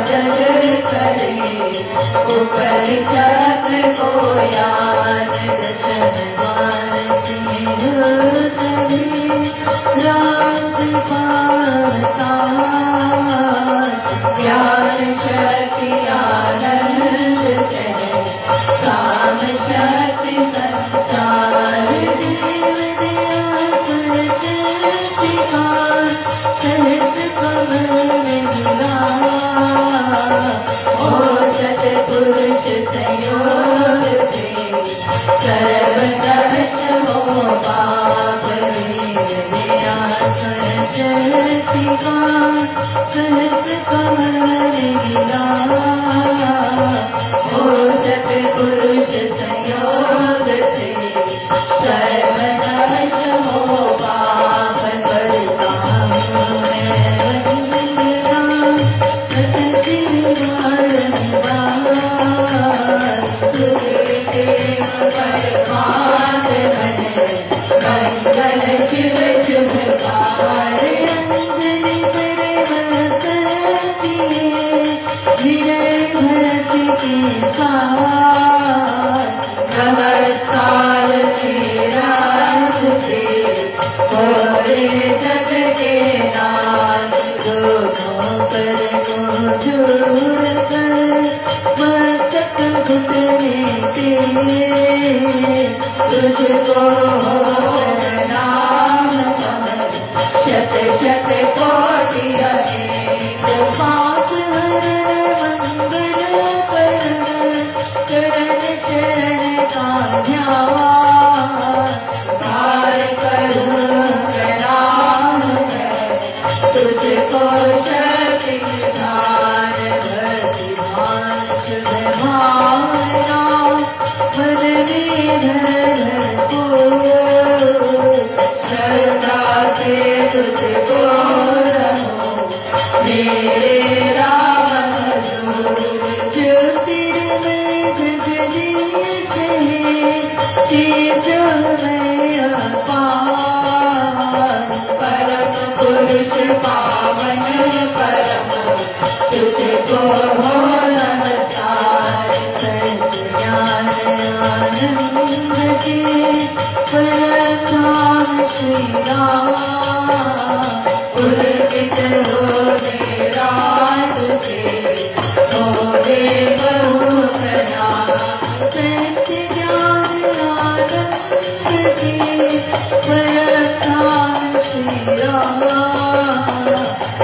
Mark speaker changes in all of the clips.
Speaker 1: जग करे ऊपर चक्र को याद दर्शन रात पाता ज्ञान शक्ति आनंद काम शक्ति संसार देव सहज कमल मिला ओ सतपुरुष संयोग से सर्वनष्ट हो पाप दया सहज कमल मिला ओ सतपुरुष संयोग से सर्वनष्ट हो पाप करता हूँ मैं वंदना सतति बारंबार तुझे देव परमात मन मंगल शिव शुभकार अंजलि बड़े बसती विजय भरत के साथ नमस्कार मेरा तुझे बोले जग के नाथ दोनों पर को जोड़ कर मस्तक घुटने के तुझको प्रणाम शत शत कोटि अनेक पाप हर मंगल कर चरण चरण का ध्यान धार करूं प्रणाम तुझको शक्ति दान भक्तिमान शुभ भावना मन में धर को श्रद्धा से तुझको रहो मेरे राम ज्योतिर्मय जगदीश तेजोमय अपार परम पुरुष पावन परम तुझको हो नमस्कार सज्ञान आनंद के परम श्री राम पुलकित हो मेरा तुझे बोले बहु प्रणाम सत्य ज्ञान आनंद के परम श्री राम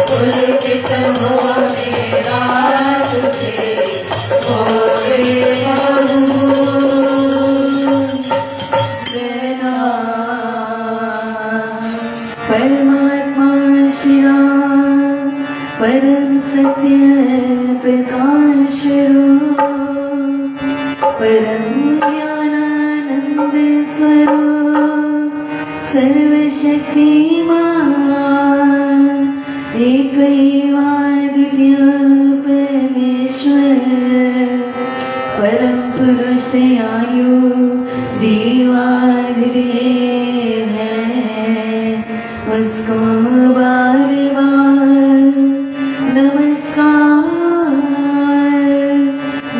Speaker 1: पुलकित हो मेरा तुझे बोले बहु परमात्मा श्री राम परम सत्य प्रकाश रूप परम ज्ञानानंद स्वरूप सर्वशक्तिमान एकैवाद्वितीय परमेश्वर परम पुरुष दयालु देवाधिदेव है उसको बार बार नमस्कार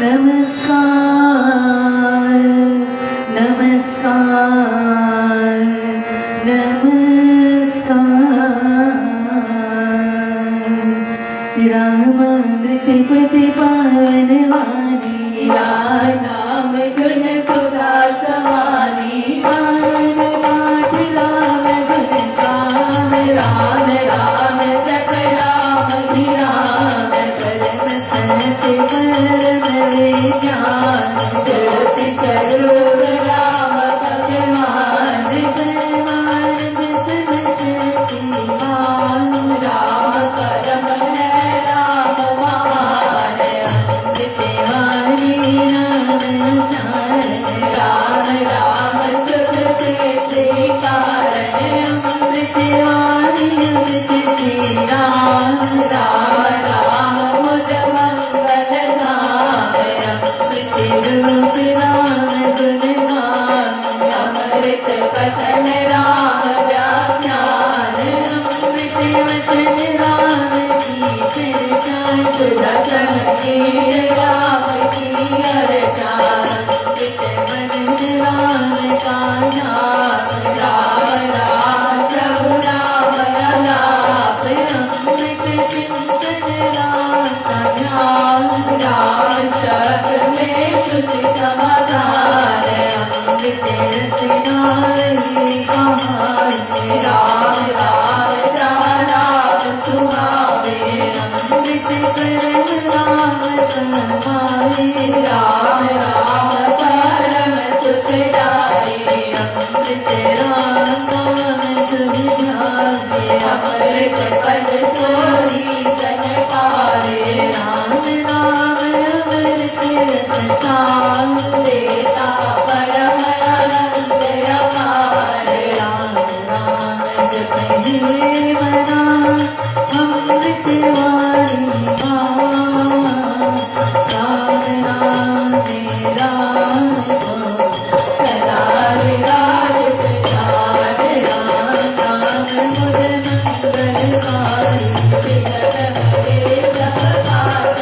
Speaker 1: नमस्कार नमस्कार नमस्कार रामामृतपति पावन वाणी नाम गुण सुधा सवानी राम राम राम जग राम ही राम परम सत्य परम विज्ञान ज्योति स्वरूप राम भगवान परमानंद शक्तिमान राम परम है राम महान अमृत वाणी नाम सार दर्शन किए राम की अर्चा अमृत बन राम का नाम राम राम प्रभु राम अलाप अमृत चिंतन राम का ध्यान राम शब्द में श्रुति समाधान अमृत रसनाई कहानी राम राम राम सुहावे अमृत करम राम समाए राम राम परम सुखदाई अमृत राम नाम सुविधाए अमृत पद सोई तन पावे राम राम अमृत रसतान देता परम आनंद अपार राम राम जप हे मना अमृत वाणी राम राम मेरा सदा विराज राम राम मुझ मंगलकारी जगत भरे सब पाप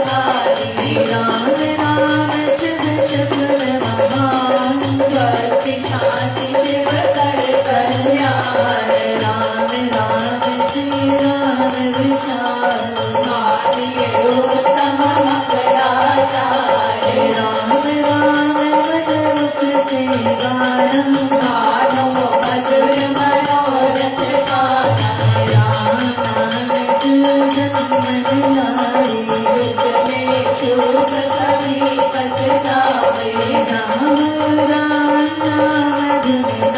Speaker 1: हारी राम राम शुभ शुभ महान भक्ति शांति शिव कर कल्याण राम राम श्री राम विचार मारिये उत्तम मंगलाचार्य राम राम मधुमुख से गानम गानो मधुर मनोरथ गाना राम नाम सुजन मनलाई युग में चूक कभी पछतावे राम राम नाम धुन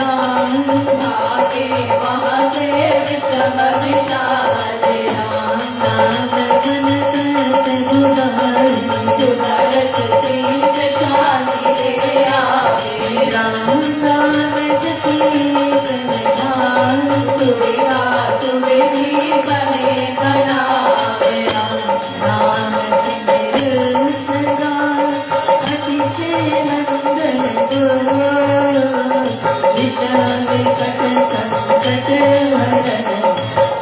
Speaker 1: भागे महादेव तब विचारे राम नाम धन करत गुदारी सुधरत तीज शांति दे आवे राम नाम जपी कन्हान सुविधा सुविधि बने बनावे राम नाम सिमर सदा अतिशय मंगल विषम विकट संकट हरण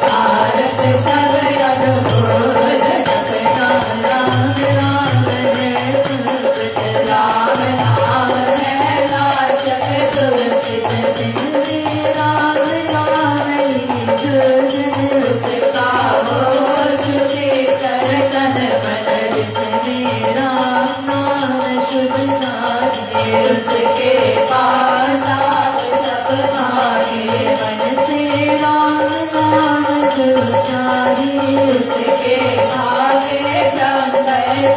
Speaker 1: भारत सब अनुभव जप राम राम है सुरत राम नाम है नाचक सुरत सिंह राम राम का हो छुटे कर तन मन जिसमें राम नाम शुभ नामे उसके पाता सब भागे मन से राम नाम सुचारी उसके भागे ब्रह्म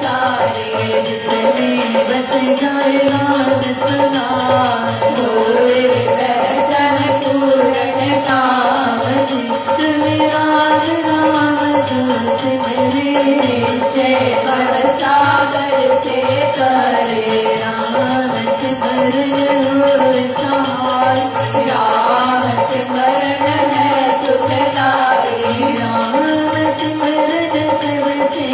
Speaker 1: सारे जिसमें बस जाए राम सुना होए दर्शन पूर्ण काम जित में राम राम तुझ मेरे जय भव सागर से करे राम सिमरन होए सहाय राम सिमरन है सुखदाई राम सिमरन सबसे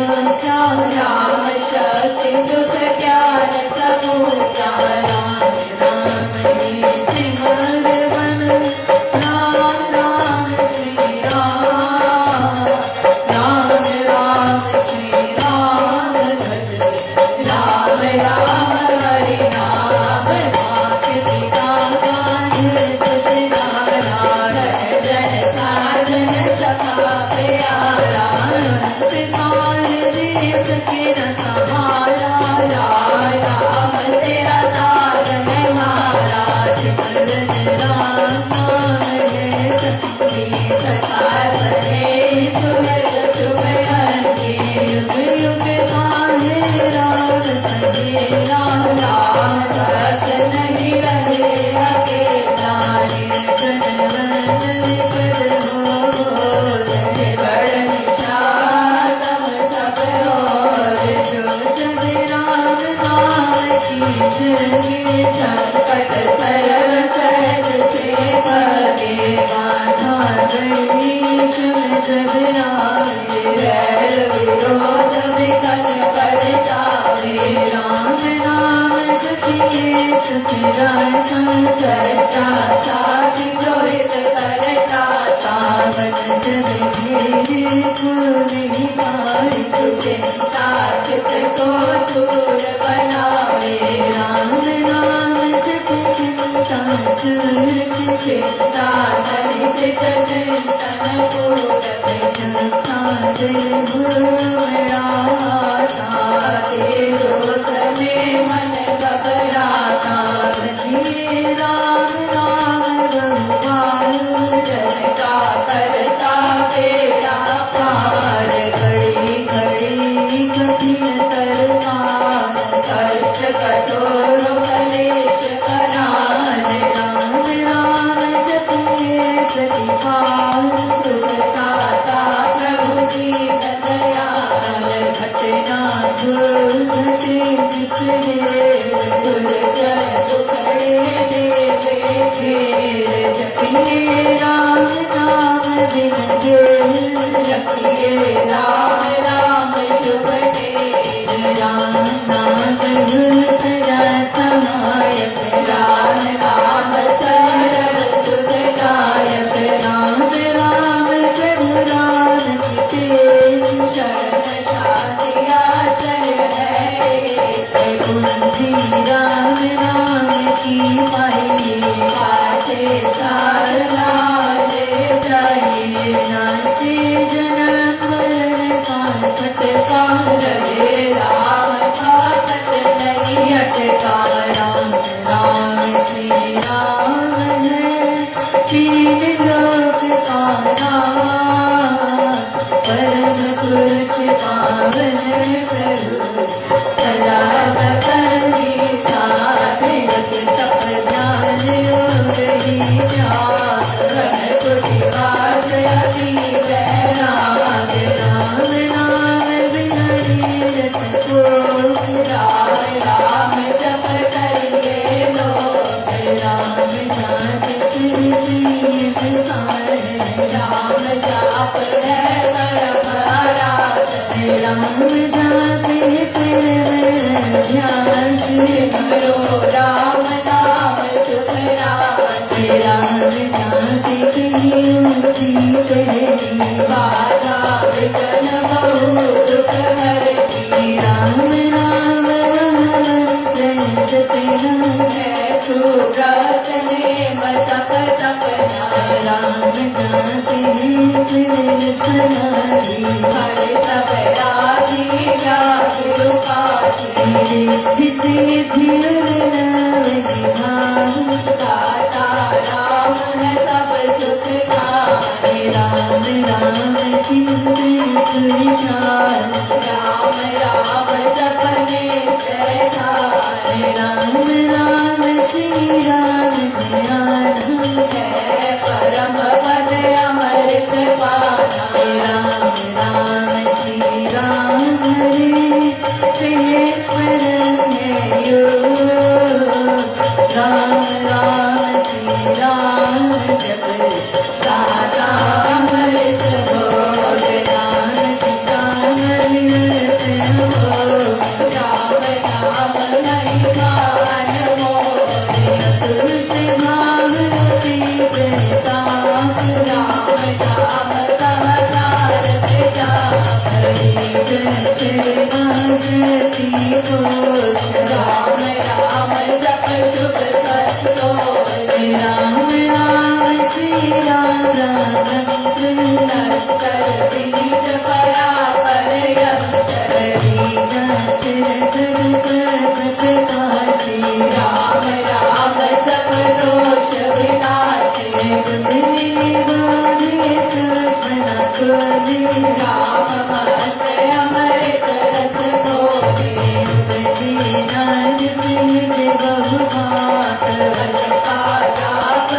Speaker 1: ऊंचा राम शक्ति दुख ज्ञान सब ऊंचा राम राम ही सिमर बन राम राम श्री राम राम राम श्री राम भज राम राम हरि नाम नाथ पिता को चूर बनावे राम नाम जप चिंता चूर चिंता हरि चित चिंतन पूरत जपा दिल घबराता के रोग में मन घबराता बजिए राम नाम बहुपारू जन का करता बेड़ा पार घड़ी घड़ी कठिन तरवार कष्ट कठोर कलेश कराल राम राम जपिए प्रतिपाल सुखदाता प्रभु दीन दयाल घटना घटे बिखरे दुर्जन दुखड़े देवे घेर जपिए राम नाम बिन घेर जपिए राम राम शुभ ढेर राम नाम सदा समायक राम राम शरण सुखदायक राम राम प्रभु राम की शरण साथिया चरण है कुंजी राम राम की माई पाछे सार लाले जाइए नाचे जन्म मरण काल फटका रहे राम पापत नहीं अटका राम राम श्री राम है तीन लोक का नाम परम पुरुष पावन प्रभु सदा प्रसन्नी साधे तप ज्ञान योग ही ज्ञान घन कुटिवास अति वैराग राम नाम बिगड़ी रत को राम राम जप करिए लोग राम जाप राम जाप है परम आराधन राम जाप ध्यान करो राम नाम सुख राम जाति की बाधा विघ्न बहु दुख हरती राम नाम है सुव्रत नेम तप तपना राम जाति हरि तप राधि व्याधि उपाधि दाता राम है तब सुख खाए राम राम चिंतन राम राम जपने से खाए राम राम श्री राम है परम पद अमृत पाना राम राम श्री राम हरे से परम है राम राम श्री राम जप दाता अमृत भोग दान दान निरत हो राम राम नहीं मान मोह तुलसी भागवती प्रताप राम राम कहतार पिता हरि जय भगवती घोष राम राम जप सुख संतोष राम राम श्री राम राम नस्कर बीज परा पर यस्कर राम राम जप दोष विनाशी राम मस्त अमृत रस घोषे बहुभात का जाप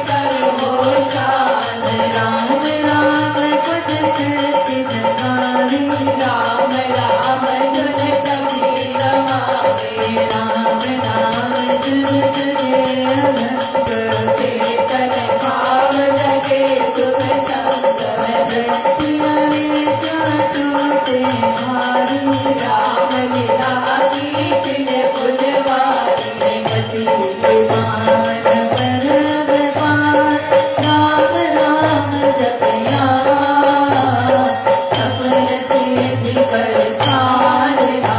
Speaker 1: कर हो शान राम राम पद शक्ति जगारी राम राम जुन कभी रमावे राम राम जुन जगे भक्त चेतन भाव जगे सुख संग राम लीला की चिन्ह फुलवारी गति राम राम जपया सफल सिद्धि कर साधना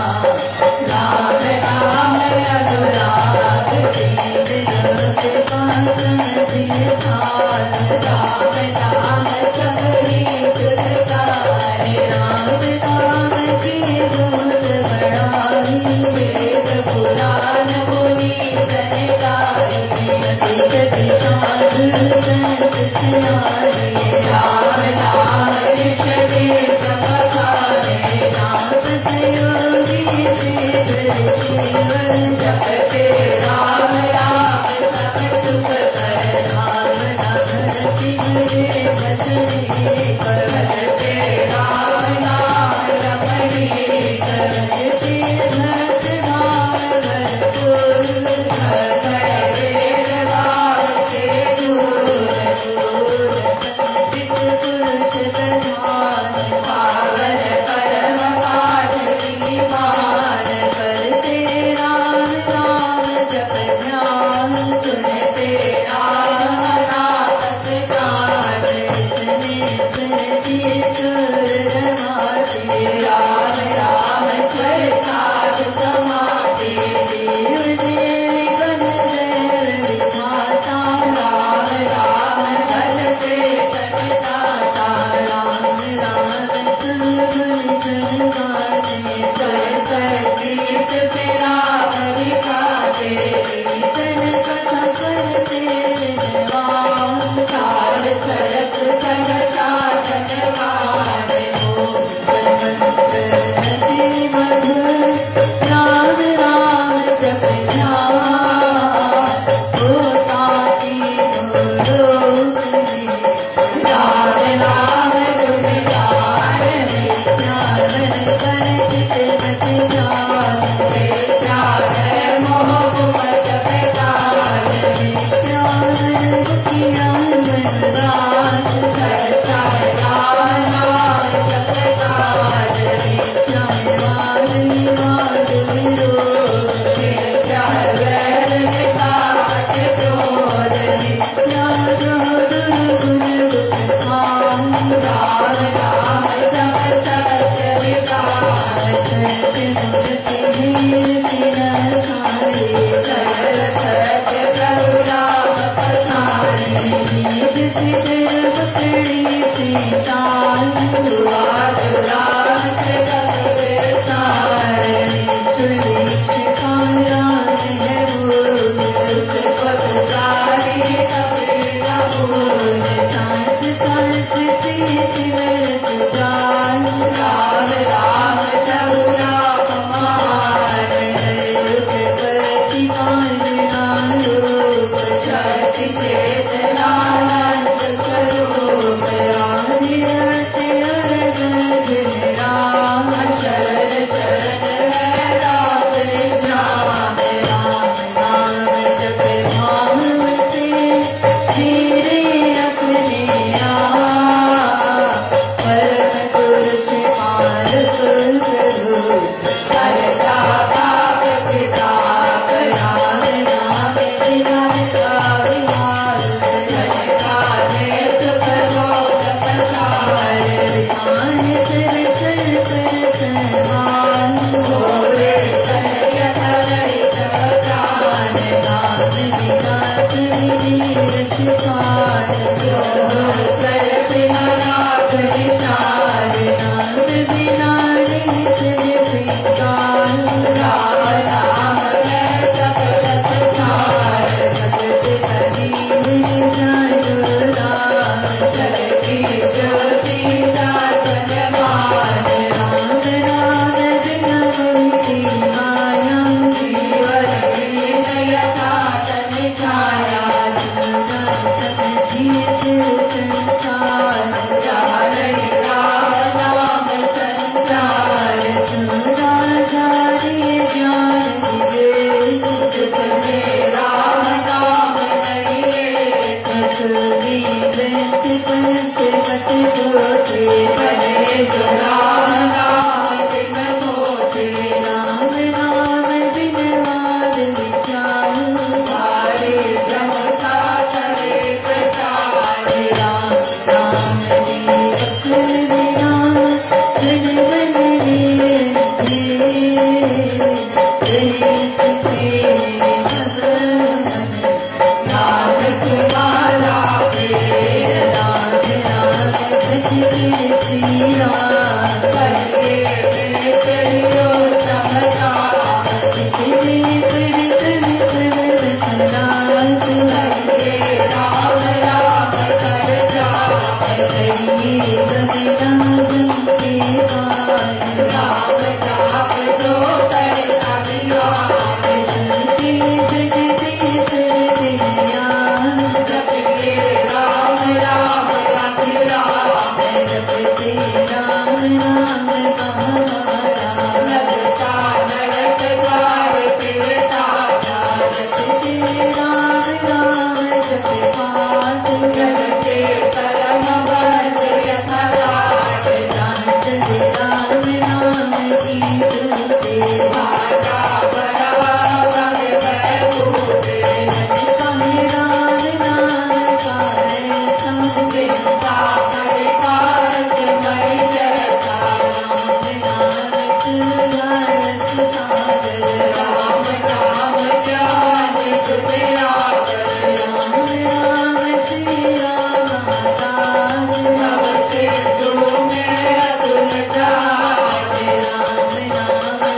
Speaker 1: Ram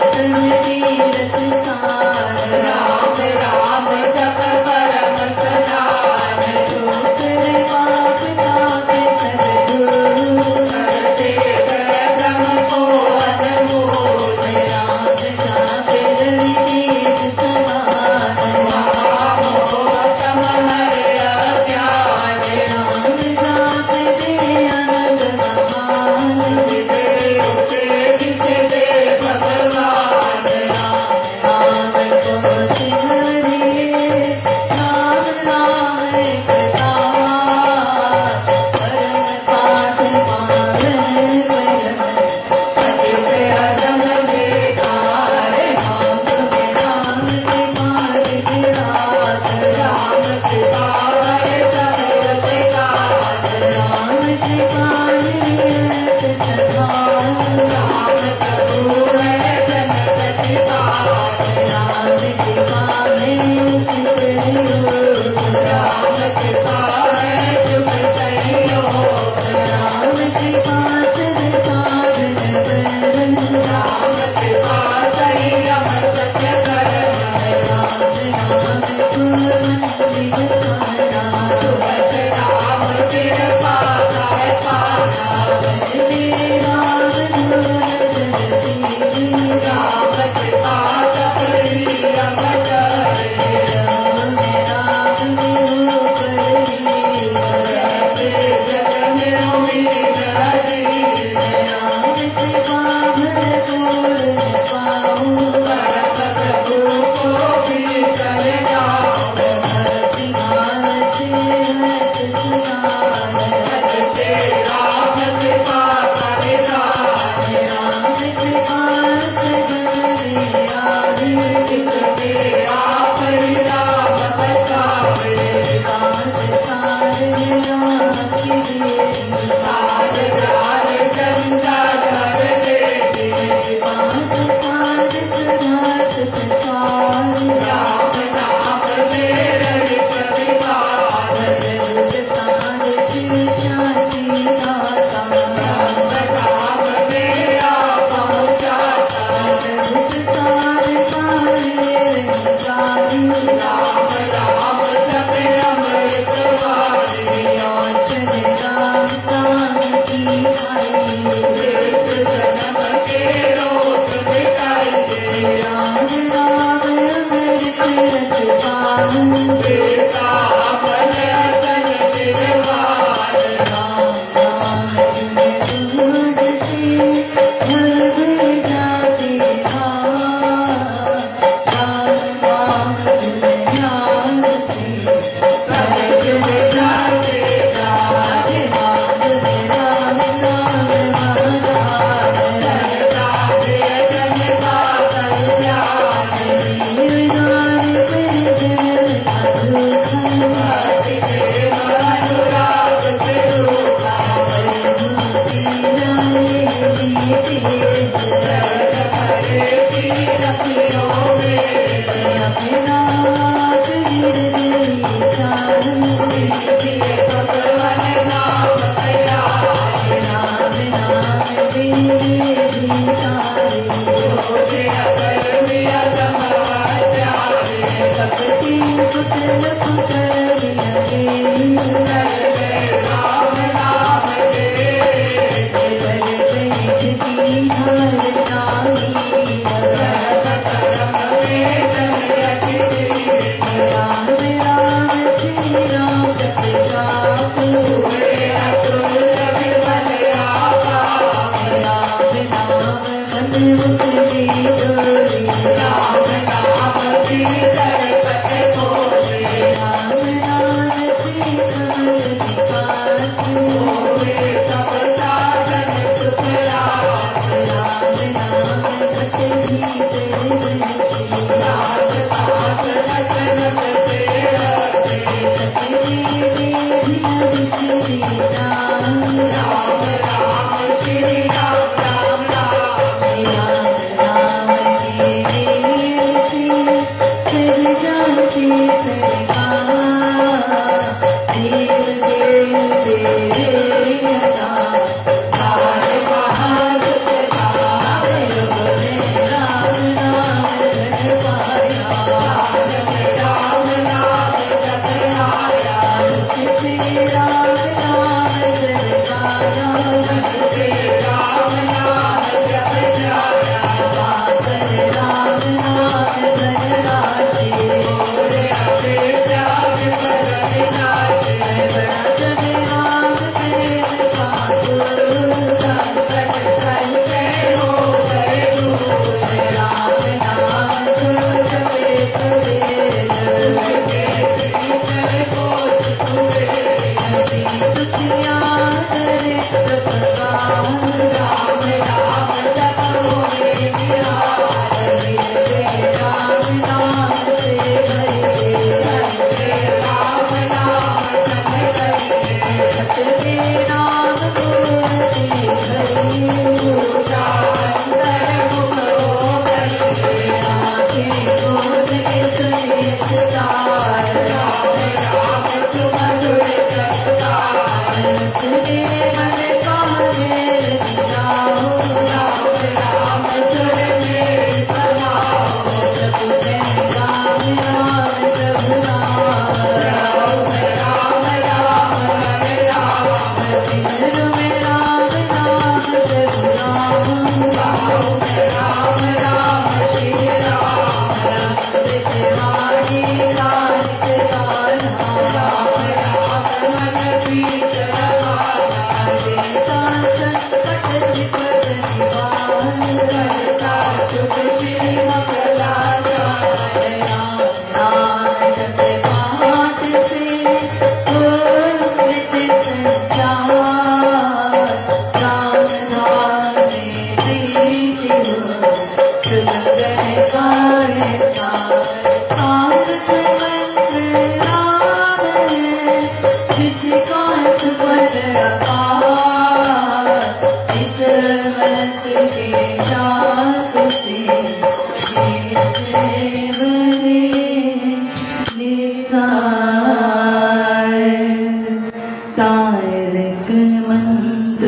Speaker 1: तारक मंत्र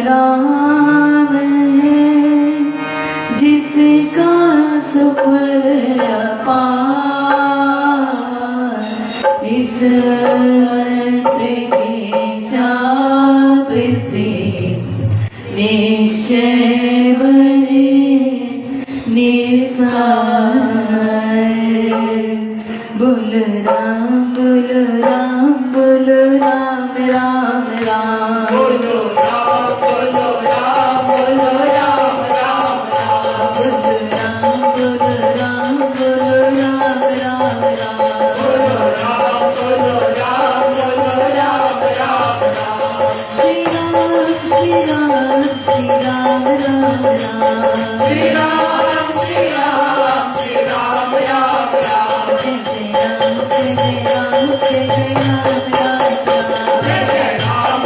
Speaker 1: राम है, जिसका सुफल अपार। इस मंत्र के जाप से निश्चय बने निसार। बोल राम बोल राम बोल राम राम राम। बोलो राम बोलो राम बोलो राम राम राम। बोलो राम बोलो राम बोलो राम राम राम। बोलो राम बोलो राम बोलो राम राम राम। श्री राम श्री राम श्री राम राम राम। श्री राम श्री राम श्री राम राम राम। जय जय राम जय जय राम जय जय राम राम राम। जय जय राम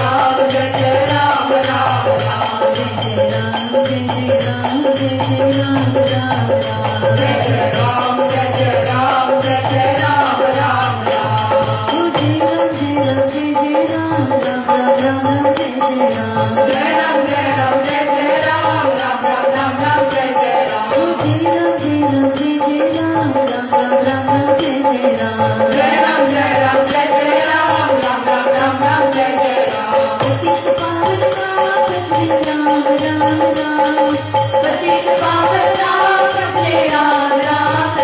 Speaker 1: जय जय राम जय जय राम राम राम। जय जय राम जय जय राम जय जय राम राम राम। जय जय राम जय जय राम जय जय राम राम राम। जय राम जय राम जय जय राम राम राम राम जय जय राम। जय राम जय राम जय जय राम राम राम राम राम जय जय राम। जय राम जय राम जय जय राम राम राम राम जय जय राम। जय राम जय राम जय जय राम राम राम राम राम जय जय राम। पतित पावन नाम जय राम राम राम। पतित पावन नाम जय राम राम राम।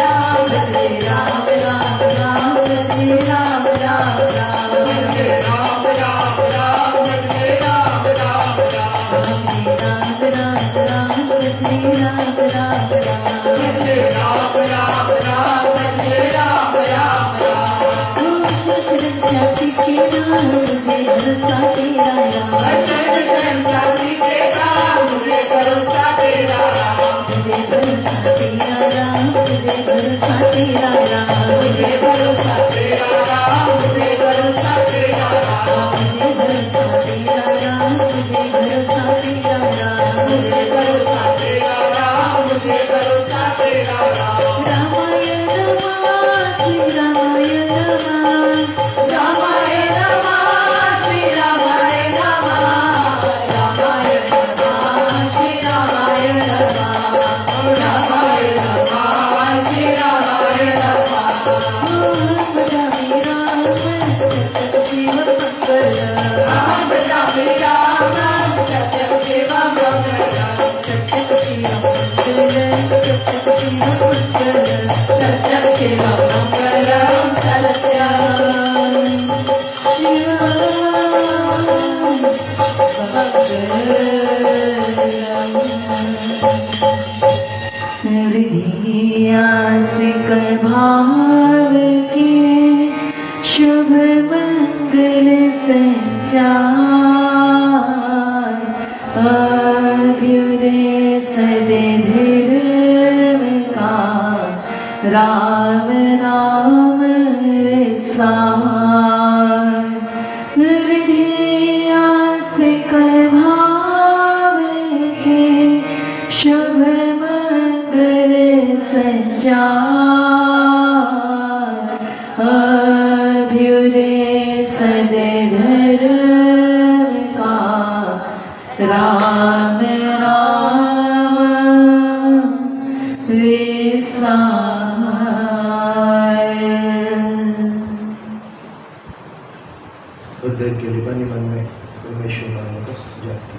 Speaker 1: भाव के शुभ मंगल संचार अभ्युदय सदे धर्म का राम नाम विसार हृदय से भाव के शुभ मंगल संचार अभ्युदय सदे धर्म का राम नाम विसार।
Speaker 2: बुद्ध के लिए बनी मन में परमेश्वर नाम को जास्त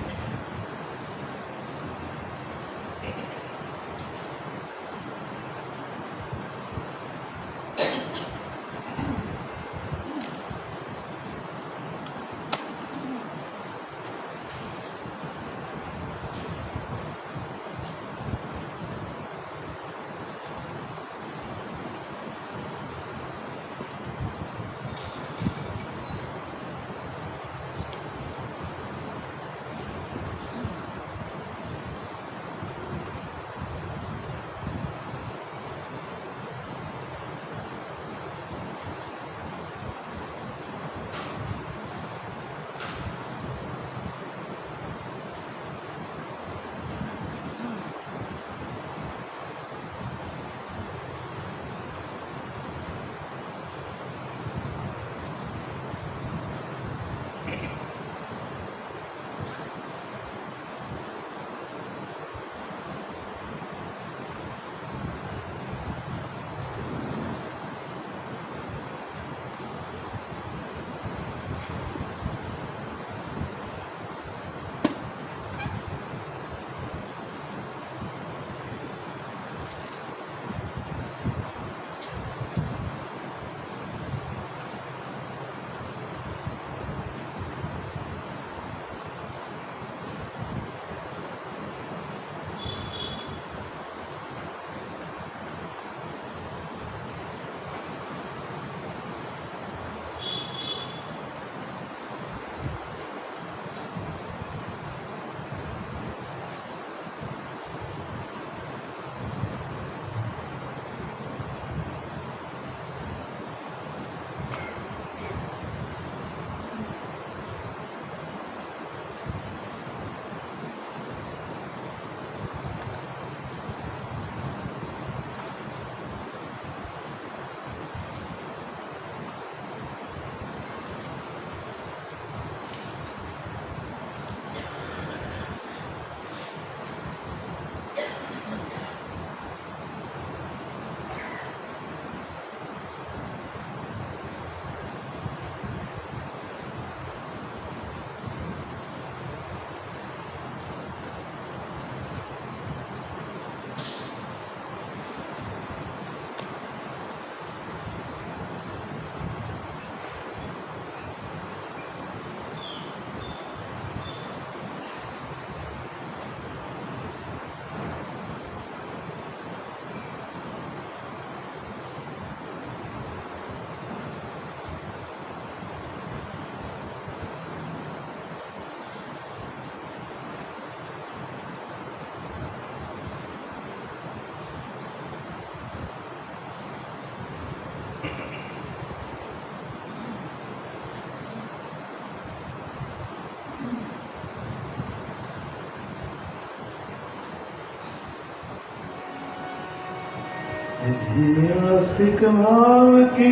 Speaker 2: आस्तिक भाव की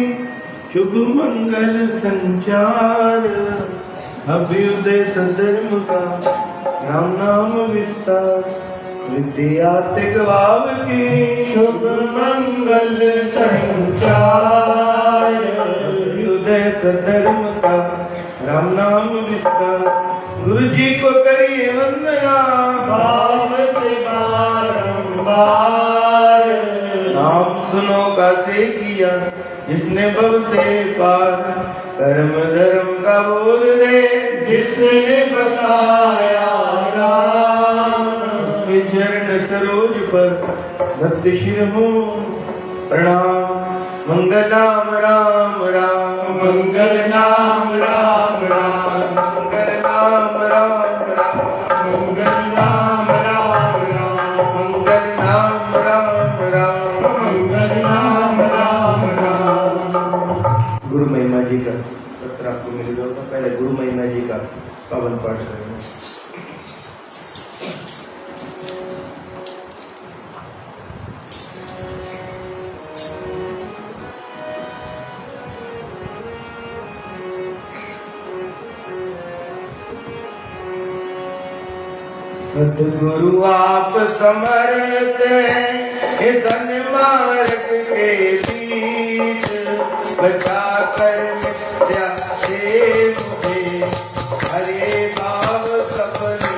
Speaker 2: शुभ मंगल संचार, अभ्युदय सधर्म का राम नाम विस्तार। विद्यात्मिक भाव की शुभ मंगल संचार, अभ्युदय सधर्म का राम नाम विस्तार। गुरु जी को करिए वंदना भाव से बारंबार। नाम सुनो का से किया जिसने भव से पार, कर्म धर्म का बोल दे जिसने बताया राम। उसके चरण सरोज पर भक्ति शिर हो प्रणाम। मंगल नाम राम राम, मंगल नाम राम राम, मंगल नाम राम राम, मंगल नाम राम राम, मंगल नाम राम राम, मंगल नाम राम राम। गुरु महिमा जी का पत्र आपको मिलेगा, तो पहले गुरु महिमा जी का पावन पाठ करेंगे। सतगुरु आप समर्थ हैं धन मार्ग के बीच, बचा कर मिथ्या से मुझे हरे भाव सपनीत।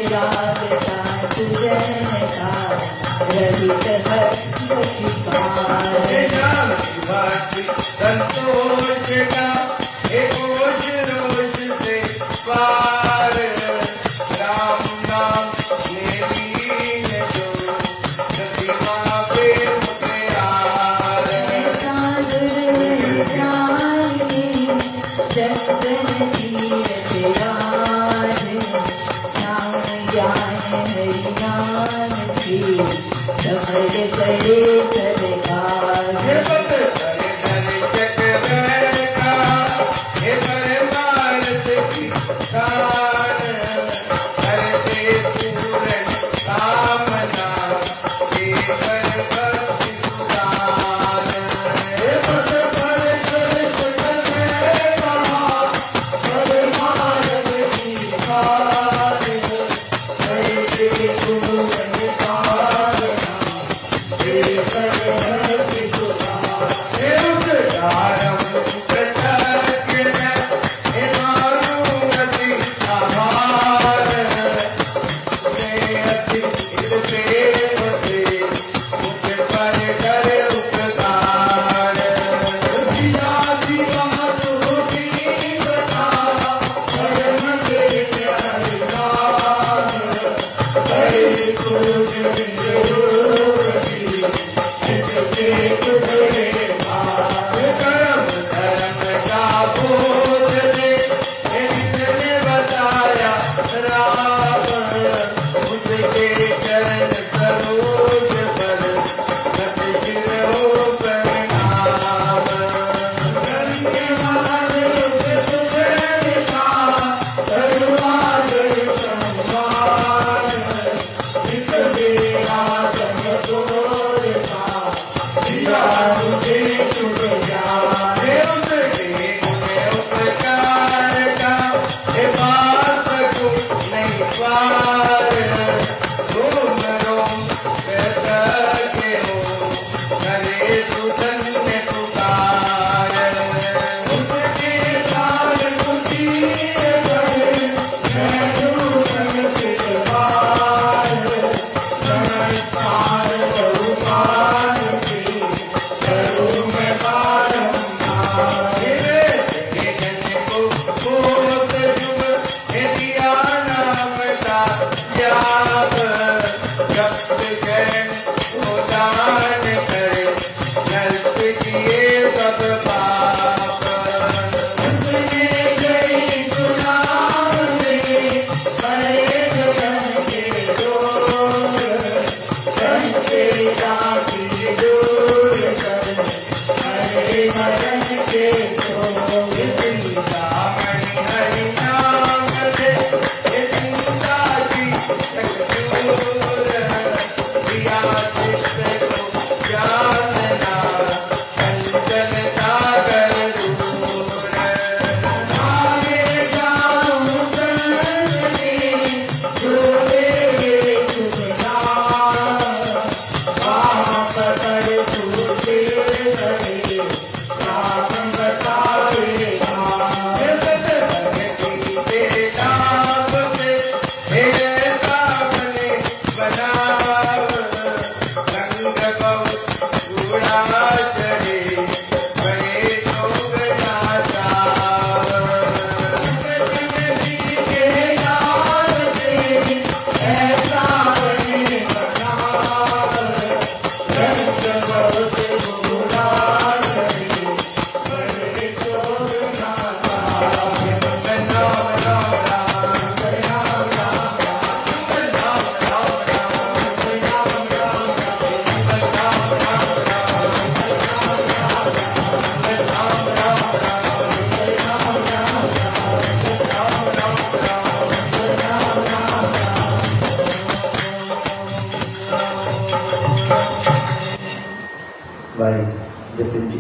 Speaker 1: राग साथ जनता रहित हर्ष शिकार
Speaker 2: संतोष का रोज रोज से पार राम नाम मेरी जो प्रतिमा पे प्यार
Speaker 1: चंदन तीरथ राज नाम ज्ञान हरि नाम की समर करे सरकार
Speaker 3: by Jatin ji.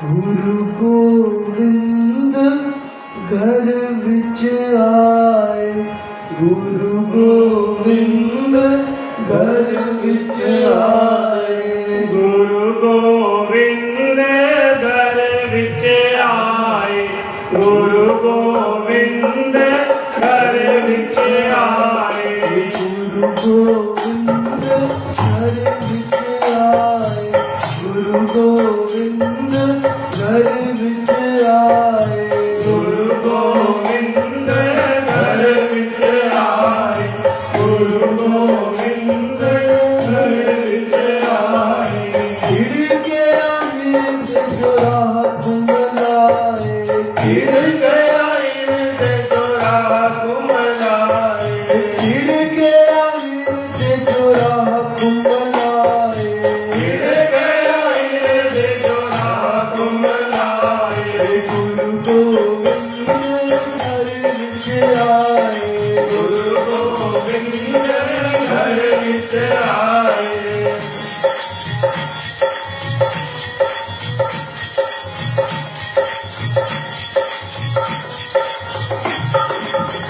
Speaker 2: गुरु गोविंद घर विच आए, गुरु गोविंद घर विच आए,
Speaker 4: गुरु गोविंद घर विच आए, गुरु गोविंद घर विच आए,
Speaker 2: गुरु गोविंद घर विच आए, गुरु गोविंद घर विच आए,
Speaker 4: गुरु गोविंद घर विच आए, गुरु गोविंद घर विच आए।
Speaker 2: खिड़के आमीन जो राह कुमलाए,
Speaker 4: खिड़के आमीन जो राह कुमलाए,
Speaker 2: खिड़के आमीन जो राह कुमलाए,
Speaker 4: खिड़के आमीन जो राह कुमलाए,
Speaker 2: गुरु गोविंद घर विच आए,
Speaker 4: गुरु गोविंद घर विच आए।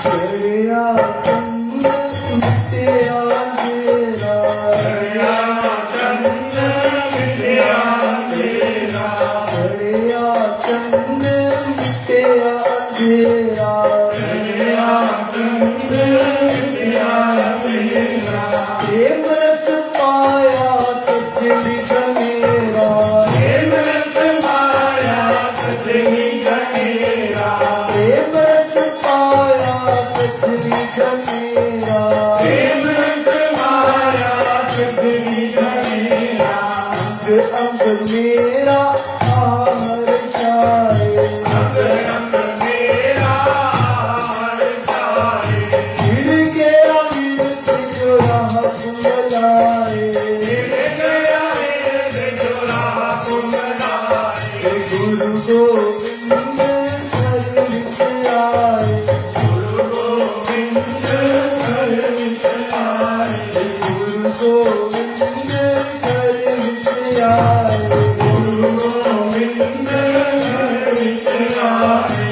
Speaker 2: दरिया चंद मिटे अंधेरा,
Speaker 4: दरिया चंद मिटया तेरा,
Speaker 2: दरिया चंद मिटे अंधेरा,
Speaker 4: दरिया चंद मिटया तेरा,
Speaker 2: प्रेम रस पाया सजनी कमेरा,
Speaker 4: प्रेम रस पाया सजनी कनेरा,
Speaker 2: प्रेम रस पाया सजनी कमेरा,
Speaker 4: प्रेम रस पाया सजनी कनेरा,
Speaker 2: अंग अंग मेरा आहर छाए,
Speaker 4: अंग अंग मेरा हार जाए,
Speaker 2: खिड़के आमीन जो राह कुमलाए,
Speaker 4: खिड़के आमीन जो राह कुमलाए,
Speaker 2: गुरु गोविंद घर विच आए,
Speaker 4: गुरु गोविंद घर विच आए,
Speaker 2: गुरु गोविंद घर विच आए,
Speaker 4: गुरु गोविंद घर विच आए।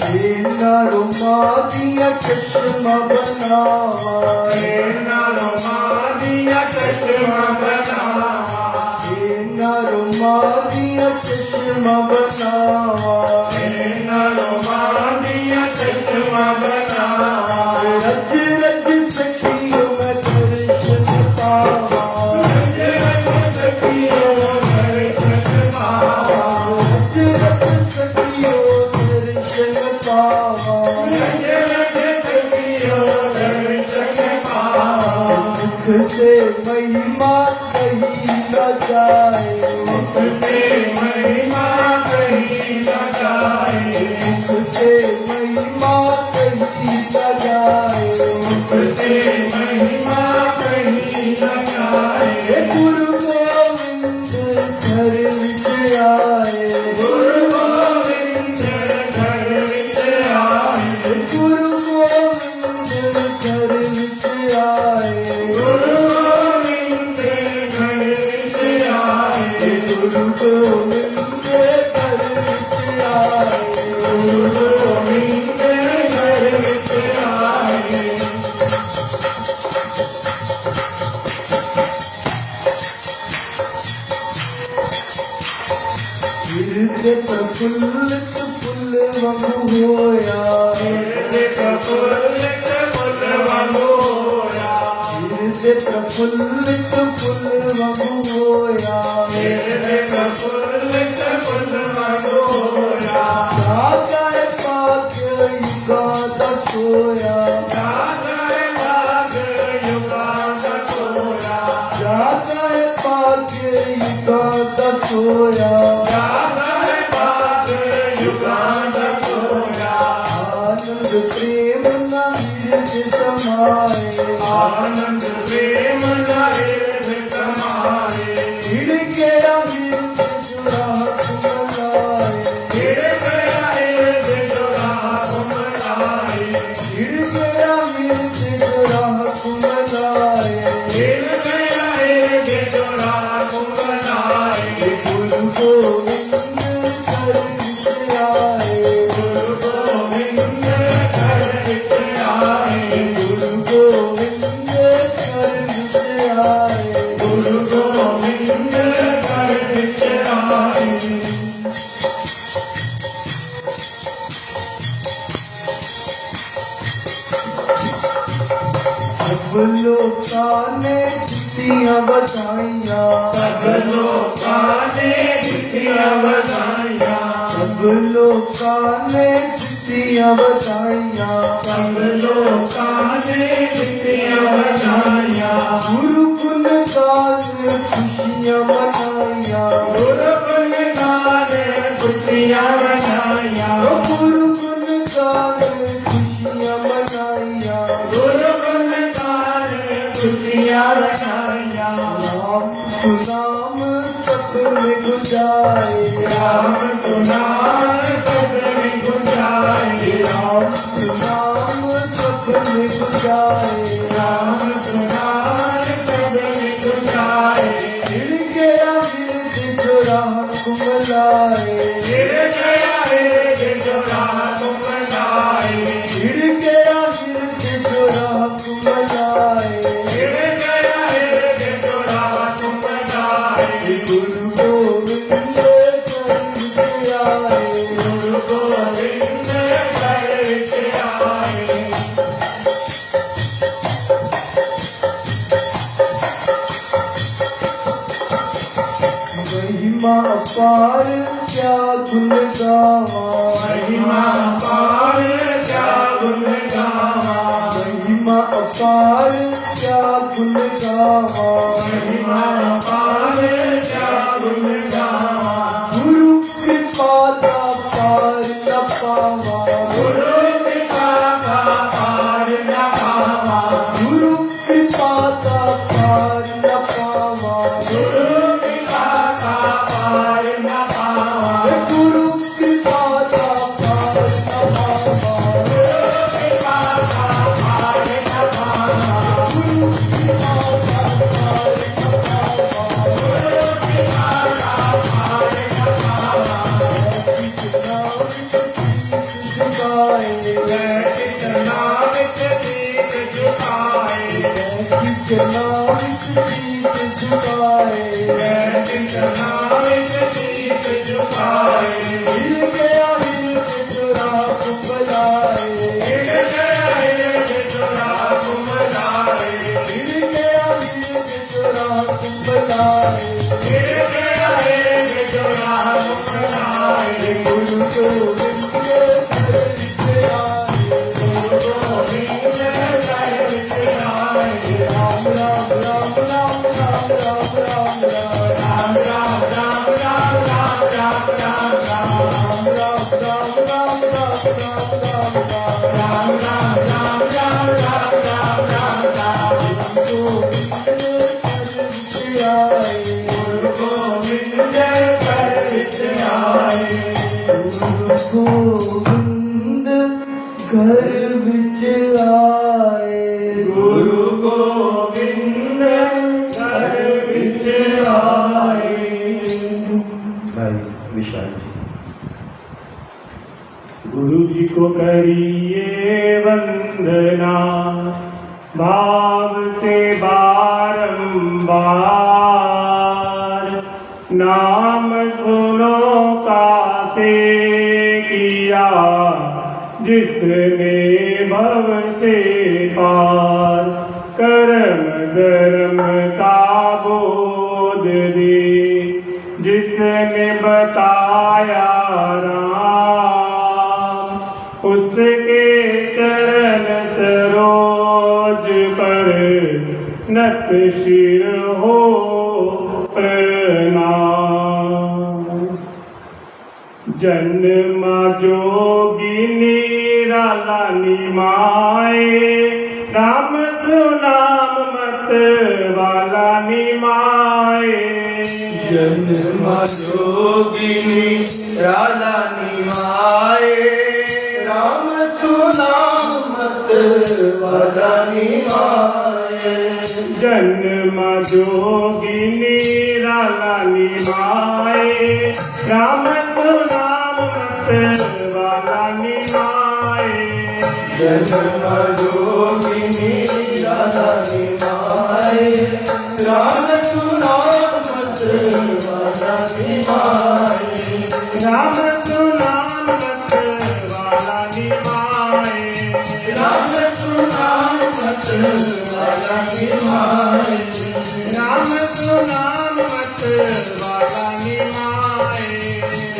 Speaker 2: तेरा रुमादिया चश्मा बनावा,
Speaker 4: तेरा रुमालिया चश्मा बनावा,
Speaker 2: तेरा रुमादिया चश्मा बनावा,
Speaker 4: तेरा रुमालिया चश्मा बनावा,
Speaker 2: रज रज सखियों में दर्शन पावा,
Speaker 4: रज रज सखियों दर्शन पावा,
Speaker 2: रज रज सखियों दर्शन पावा,
Speaker 4: रज रज सखियों दर्शन पावा,
Speaker 2: मुख से महिमा कही न जाए,
Speaker 4: मुख से महिमा कही न जाए,
Speaker 2: मुख से महिमा कही न जाए,
Speaker 4: मुख से महिमा कही न जाए।
Speaker 2: गुरु गोविंद घर विच आए,
Speaker 4: गुरु गोविंद घर विच आए,
Speaker 2: गुरु गोविंद घर विच आए,
Speaker 4: गुरु गोविंद घर विच आए,
Speaker 2: गुरु गोविंद घर विच आए,
Speaker 4: गुरु गोविंद घर विच आए।
Speaker 2: हृदय प्रफुल्लित फुल वांगु होया,
Speaker 4: हृदय प्रफुल्लित फुल वांगु होया,
Speaker 2: हृदय प्रफुल्लित फुल वांगु होया,
Speaker 4: हृदय प्रफुल्लित फुल वांगु होया,
Speaker 2: राजा पाके युगांत सोया,
Speaker 4: राजा भाग युगांत सोया,
Speaker 2: राजा पाके युगांत सोया,
Speaker 4: राजा भाग युगांत सोया,
Speaker 2: आनंद प्रेम न हृदय समाए,
Speaker 4: आनंद प्रेम नारे समाए,
Speaker 2: खिड़के आमीन जो राह कुमलाए,
Speaker 4: खिड़के आमीन जो राह कुमलाए,
Speaker 2: खिड़के आमीन सब लोकां ने जितियां बधाइयां,
Speaker 4: सब लोकां ने जितियां बधाइयां,
Speaker 2: सब लोकां ने जितियां बधाइयां,
Speaker 4: सब लोकां ने जितियां बधाइयां,
Speaker 2: गुरु गुण गान खुशियां मनाइयां,
Speaker 4: गुरु गुण गान खुशियां मनाइयां,
Speaker 2: गुरु गुण गान खुशियां मनाइयां,
Speaker 4: गुरु गुण गान खुशियां मनाइयां,
Speaker 2: राम सुनाम सबने गुजाए,
Speaker 4: राम सुनाम सबने गुंजाए,
Speaker 2: राम सुनाम सबने गुजाए,
Speaker 4: राम सुनाम सबने गुंजाए,
Speaker 2: गिर गया गिरद जो राह कुमलाए,
Speaker 4: गिर गया गिरद जो राह कुमलाए,
Speaker 2: गिर गया गिरद जो राह कुमलाए,
Speaker 4: गिर गया गिरद जो राह कुमलाए,
Speaker 2: गुरु गोविंद शरण आए,
Speaker 4: गुरु गोविंद शरण आए,
Speaker 2: महिमा अपार क्या गुण गावा,
Speaker 4: महिमा अपार क्या गुण गावा,
Speaker 2: महिमा अपार क्या गुण गावा,
Speaker 4: महिमा अपार क्या गुण गावा,
Speaker 2: गुरु कृपा का पार न पावा,
Speaker 4: गुरु कृपा का पार न पावा,
Speaker 2: गुरु कृपा का पार न पावा,
Speaker 4: गुरु कृपा का पार न पावा,
Speaker 2: गुरु कृपा का पार न पावा,
Speaker 4: गुरु कृपा का पार न पावा,
Speaker 2: गुरु कृपा का पार न पावा,
Speaker 4: गुरु कृपा का पार न पावा,
Speaker 2: कितना
Speaker 4: मैं कितना विच झुकाए,
Speaker 2: कितना शीश झुकाए,
Speaker 4: मैं कितना विच झुकाए,
Speaker 2: गिर गया हिल जो राह कुमलाए,
Speaker 4: गिर गया गिरद जो राह कुमलाए,
Speaker 2: गिर गया हिल जो राह कुमलाए,
Speaker 4: गिर गया गिरद जो राह कुमलाए,
Speaker 2: गुरु गोविंद शरण आए,
Speaker 4: गुरु गोविंद शरण आए,
Speaker 2: राम राम राम राम राम राम राम राम,
Speaker 4: राम राम राम राम राम राम राम राम,
Speaker 2: राम राम राम राम राम राम राम,
Speaker 4: राम राम राम राम राम राम राम राम,
Speaker 2: गोविंद शरण आए,
Speaker 4: गुरु गोविंद शरण आए,
Speaker 2: गुरु गोविंद घर विच आए,
Speaker 4: गुरु गोविंद घर विच आए।
Speaker 3: भाई विशाल जी।
Speaker 4: गुरु जी को करिए वंदना, भाव से बारंबार, नाम सुनो कासे किया, जिसने भव से पार, कर्म धर्म का बोध दे, जिसने बताया राम, उसके चरण सरोज पर नत शिर हो प्रणाम। जन्म जोगिनी रालानी माए, राम सुनाम मत वाला निमाए।
Speaker 2: जन्म जोगिनी राला निमाए, राम सुनामत वाला निमाए,
Speaker 4: जन्म जोगिनी राला निमाए, राम सुनाम मत वाला निमाए।
Speaker 2: जन्म जोगिनी राला निमाए, राम सुनामत वाला निमाए,
Speaker 4: राम सुनाम मत वाला निमाए।
Speaker 2: राम सुनामत
Speaker 4: वाला निमाए राम तू नाम मत वाला निमाए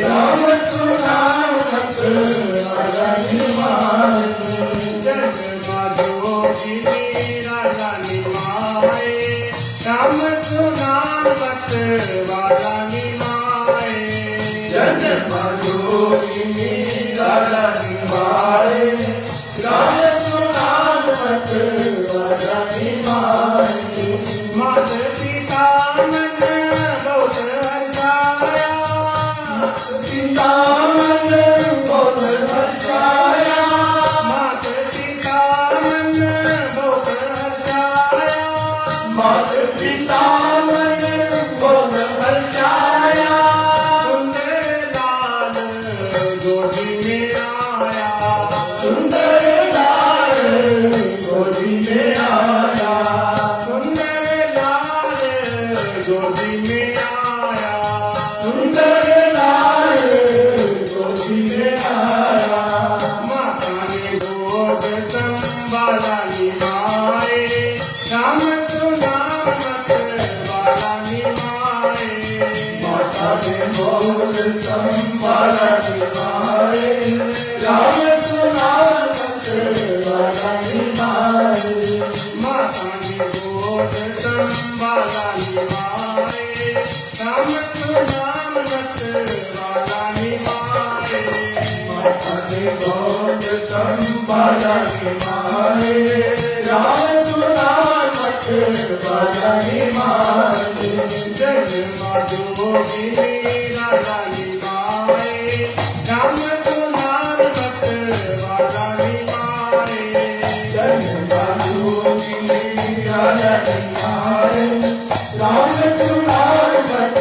Speaker 4: राम तू नाम मत वाला निमाए जग माधो गिरी राजा निमाए राम तू नाम मत वाला निमाए जग माधो गिरी राजा निमाए राम तू नाम मत वाला निमाए मात पिता मन बहुत हर्षाया पिता मन बहुत हर्षाया मात पिता मन बहुत हर्षाया मात पिता मन बहुत हर्षाया सुंदर लाल गोदी में आया सुंदर लाल गोदी में आया सुंदर लाल गोदी में आया सुंदर लाल गोदी में आया माता ने गोद संभाला निभाए राम तू नाम मत वाला निभाए माता ने गोद संभाला निभाए राम तू नाम मत वाला निभाए माता ने गोद संभाला निभाए राम तू नाम मत वाला निभाए माता ने गोद संभाला निभाए राम तू नाम मत वाला निभाए जग माधो गिरी राजा निभाए राम तू नाम मत वाला निभाए जग माधो गिरी राजा निभाए राम तू नाम मत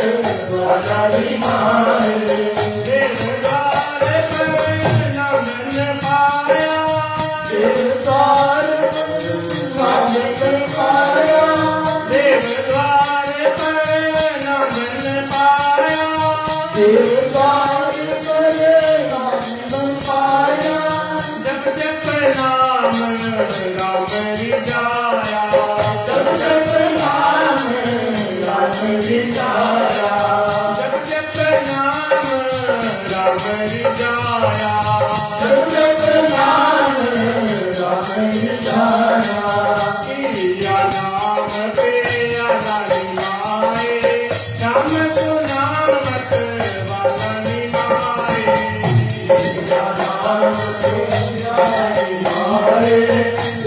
Speaker 4: वाला निभाए देवदार पर नमन पाया देवदार पर नमन पाया देवदार पर नमन पाया देवदार पर नमन पाया जप जप नाम राम रिझाया जप जप नाम राम रिझाया जप जप नाम राम रिझाया जप जप नाम राम रिझाया किया नाम पे आला निभाए राम तू नाम मत वाला निभाए किया नाम पे आला निभाए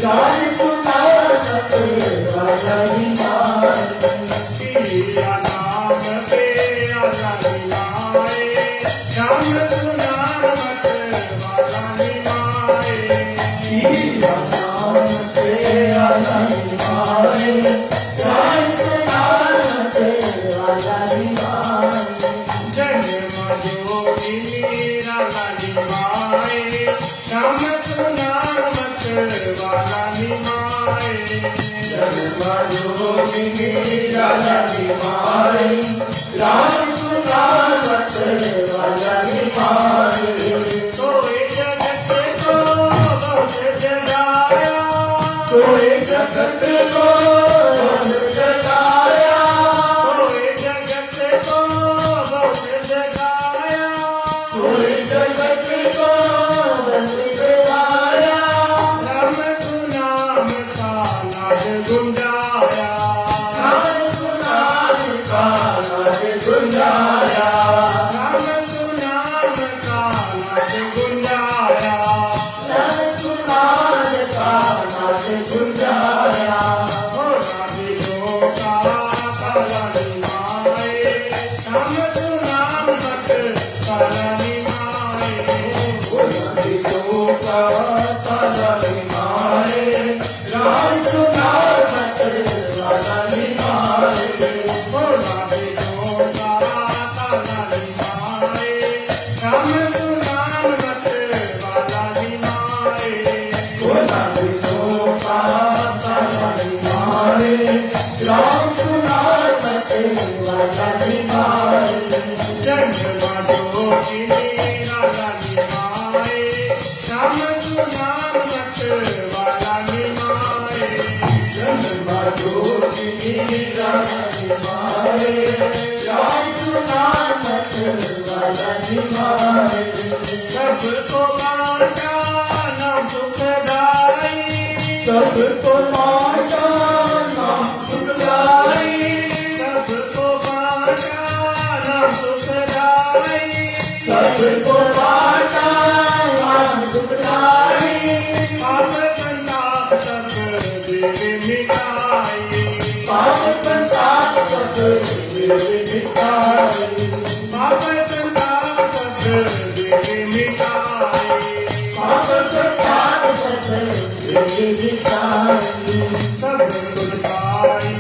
Speaker 4: राम तू नाम मत वाला निभाए किया नाम पे आला निभाए राम तू नाम मत वाला निभाए किया नाम पे आला निभाए राम तू नाम मत वाला निभाए जग माधो गिरी राजा निभाए राम तू नाम मत वाला निभाए जग माधो गिरी राजा निभाए राम तू नाम मत वाला निभाए कोई जगत को बहुत जगाया कोई जगत को बहुत जगाया कोई जगत को बहुत जगाया कोई जगत को बहुत जगाया राम तू नाम का नाद गुंजाया राम तू नाम का नाद गुंजाया राम तू नाम का नाद गुंजाया राम तू नाम का नाद गुंजाया हो राधियों का काला निभाए राम तू नाम मत काला निभाए हो राधियों का काला निभाए राम तू नाम मत वाला निभाए हो राधियों का काला निभाए राम तू नाम मत वाला निभाए हो राधियों का काला निभाए राम तू नाम मत वाला निभाए जग माधो गिरी राजा निभाए राम तू नाम मत वाला निभाए
Speaker 1: सबको बांटा नाम सुखदाई,
Speaker 4: सबको बांटा नाम सुखदाई,
Speaker 1: सबको बांटा नाम सुखदाई,
Speaker 4: पाप संताप सब देव मिटाई,
Speaker 1: पाप संताप सब देव मिटाई,
Speaker 4: पाप संताप सब देव मिटाई,
Speaker 1: पाप संताप सब देव मिटाई,
Speaker 4: सब कुछ पाई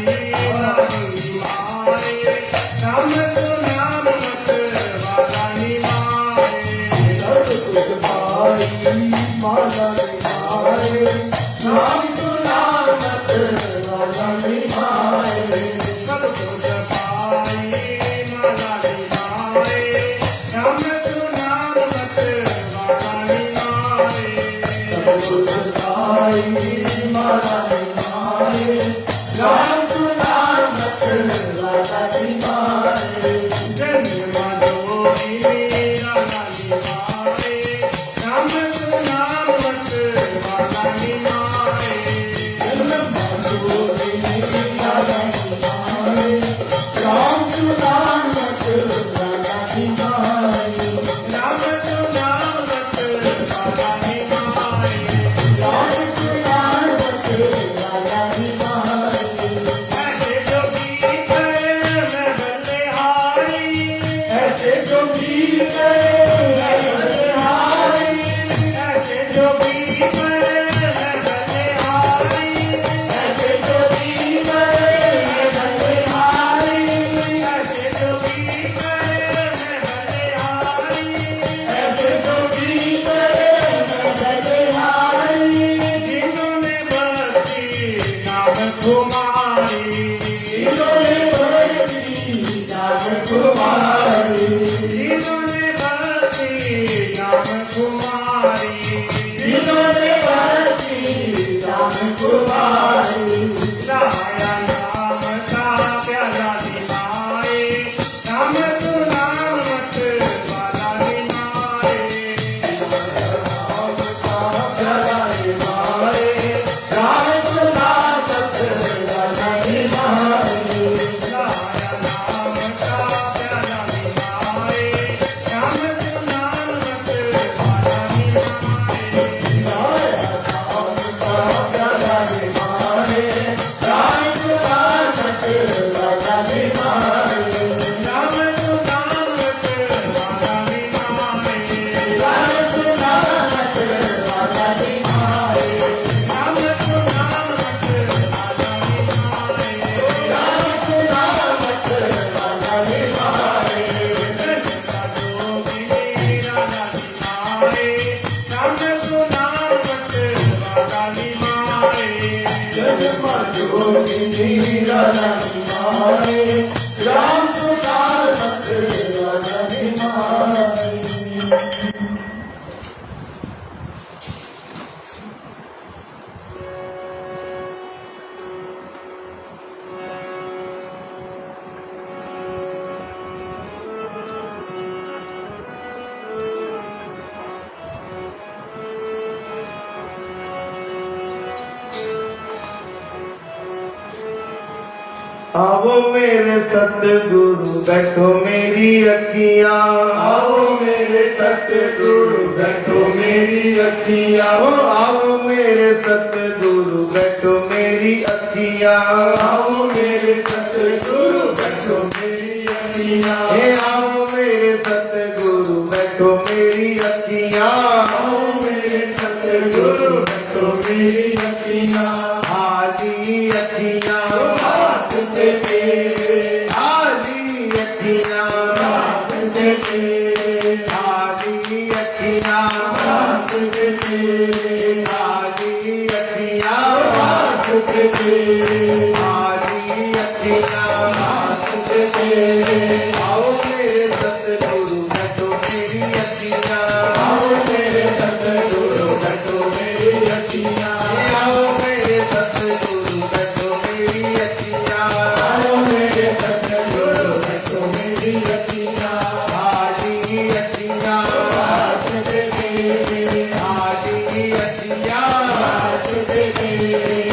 Speaker 4: नाम सुनाम मत वाला निभाए,
Speaker 1: सब कुछ पाई माला निभाए, नाम सुना मत वाला निभाए,
Speaker 4: सब कुछ पाई माला निभाए, नाम सुनाम मत वाला निभाए,
Speaker 1: सब कुछ पाई माला निभाए, नाम सुना मत वाला निभाए,
Speaker 4: जन्म जोगी राधा निभाए, नाम सुनाम मत वाला निभाए,
Speaker 1: जन्म माधुरी राधा निभाए, राम सुना मत वाला निभाए,
Speaker 4: नाम सुनाम मत वाला निभाए,
Speaker 1: राम सुना मत वाला निभाए,
Speaker 4: ऐसे जोगी गए मैं बलिहारी,
Speaker 1: ऐसे जो वीर गए मैं बलिहारी,
Speaker 4: ऐसे जोगी गए मैं बलिहारी,
Speaker 1: ऐसे जो वीर गए मैं बलिहारी,
Speaker 4: ऐसे जोगी गए मैं बलिहारी,
Speaker 1: ऐसे जो वीर गए मैं बलिहारी,
Speaker 4: जिन्होंने भक्ति नाम कुमारी,
Speaker 1: जिन्होंने भक्ति नाम कुमारी,
Speaker 4: जिन्होंने भक्ति नाम कुमारी,
Speaker 1: जिन्होंने भक्ति नाम कुमारी,
Speaker 4: लाया नाम का प्याला निभाए, नाम सुनाम मत वाला निभाए,
Speaker 1: राम का प्याला निभाए, राम सुना मत वाला निभाए,
Speaker 4: लाया नाम का प्याला निभाए, नाम सुनाम मत वाला निभाए,
Speaker 1: राम का प्याला निभाए, राम सुना मत वाला निभाए,
Speaker 4: नाम सुनाम मत वाला निभाए,
Speaker 1: राम सुना मत वाला निभाए,
Speaker 4: नाम सुनाम मत वाला निभाए,
Speaker 1: राम सुना मत वाला निभाए,
Speaker 4: जन्म जोगी राधा निभाए, नाम सुनाम मत वाला निभाए,
Speaker 1: जन्म जोगिनी राधा निभाए, राम सुना मत वाला निभाए।
Speaker 2: आओ मेरे सतगुरु बैठो मेरी अखियां, आओ मेरे सतगुरु बैठो मेरी अखियां, आओ मेरे सतगुरु बैठो मेरी अखियां, आओ मेरे सतगुरु बैठो मेरी अखियां, हे आओ मेरे सतगुरु बैठो मेरी अखियां, आओ मेरे सतगुरु बैठो मेरी अखियां, आली अखियां हाथ से तेरे, आली अखियां हाथ से तेरे, आली अखियां हाथ से तेरे, आली अखियां हाथ से तेरे, आली अखियां हाथ से तेरे, आओ मेरे सतगुरु बैठो मेरी अखियां, आओ मेरे सतगुरु बैठो मेरी अखियां, आओ मेरे सतगुरु बैठो मेरी अखियां, आओ मेरे सतगुरु बैठो मेरी अखियां, आली अखियां हाथ से तेरे, आली अखियां हाथ से तेरे,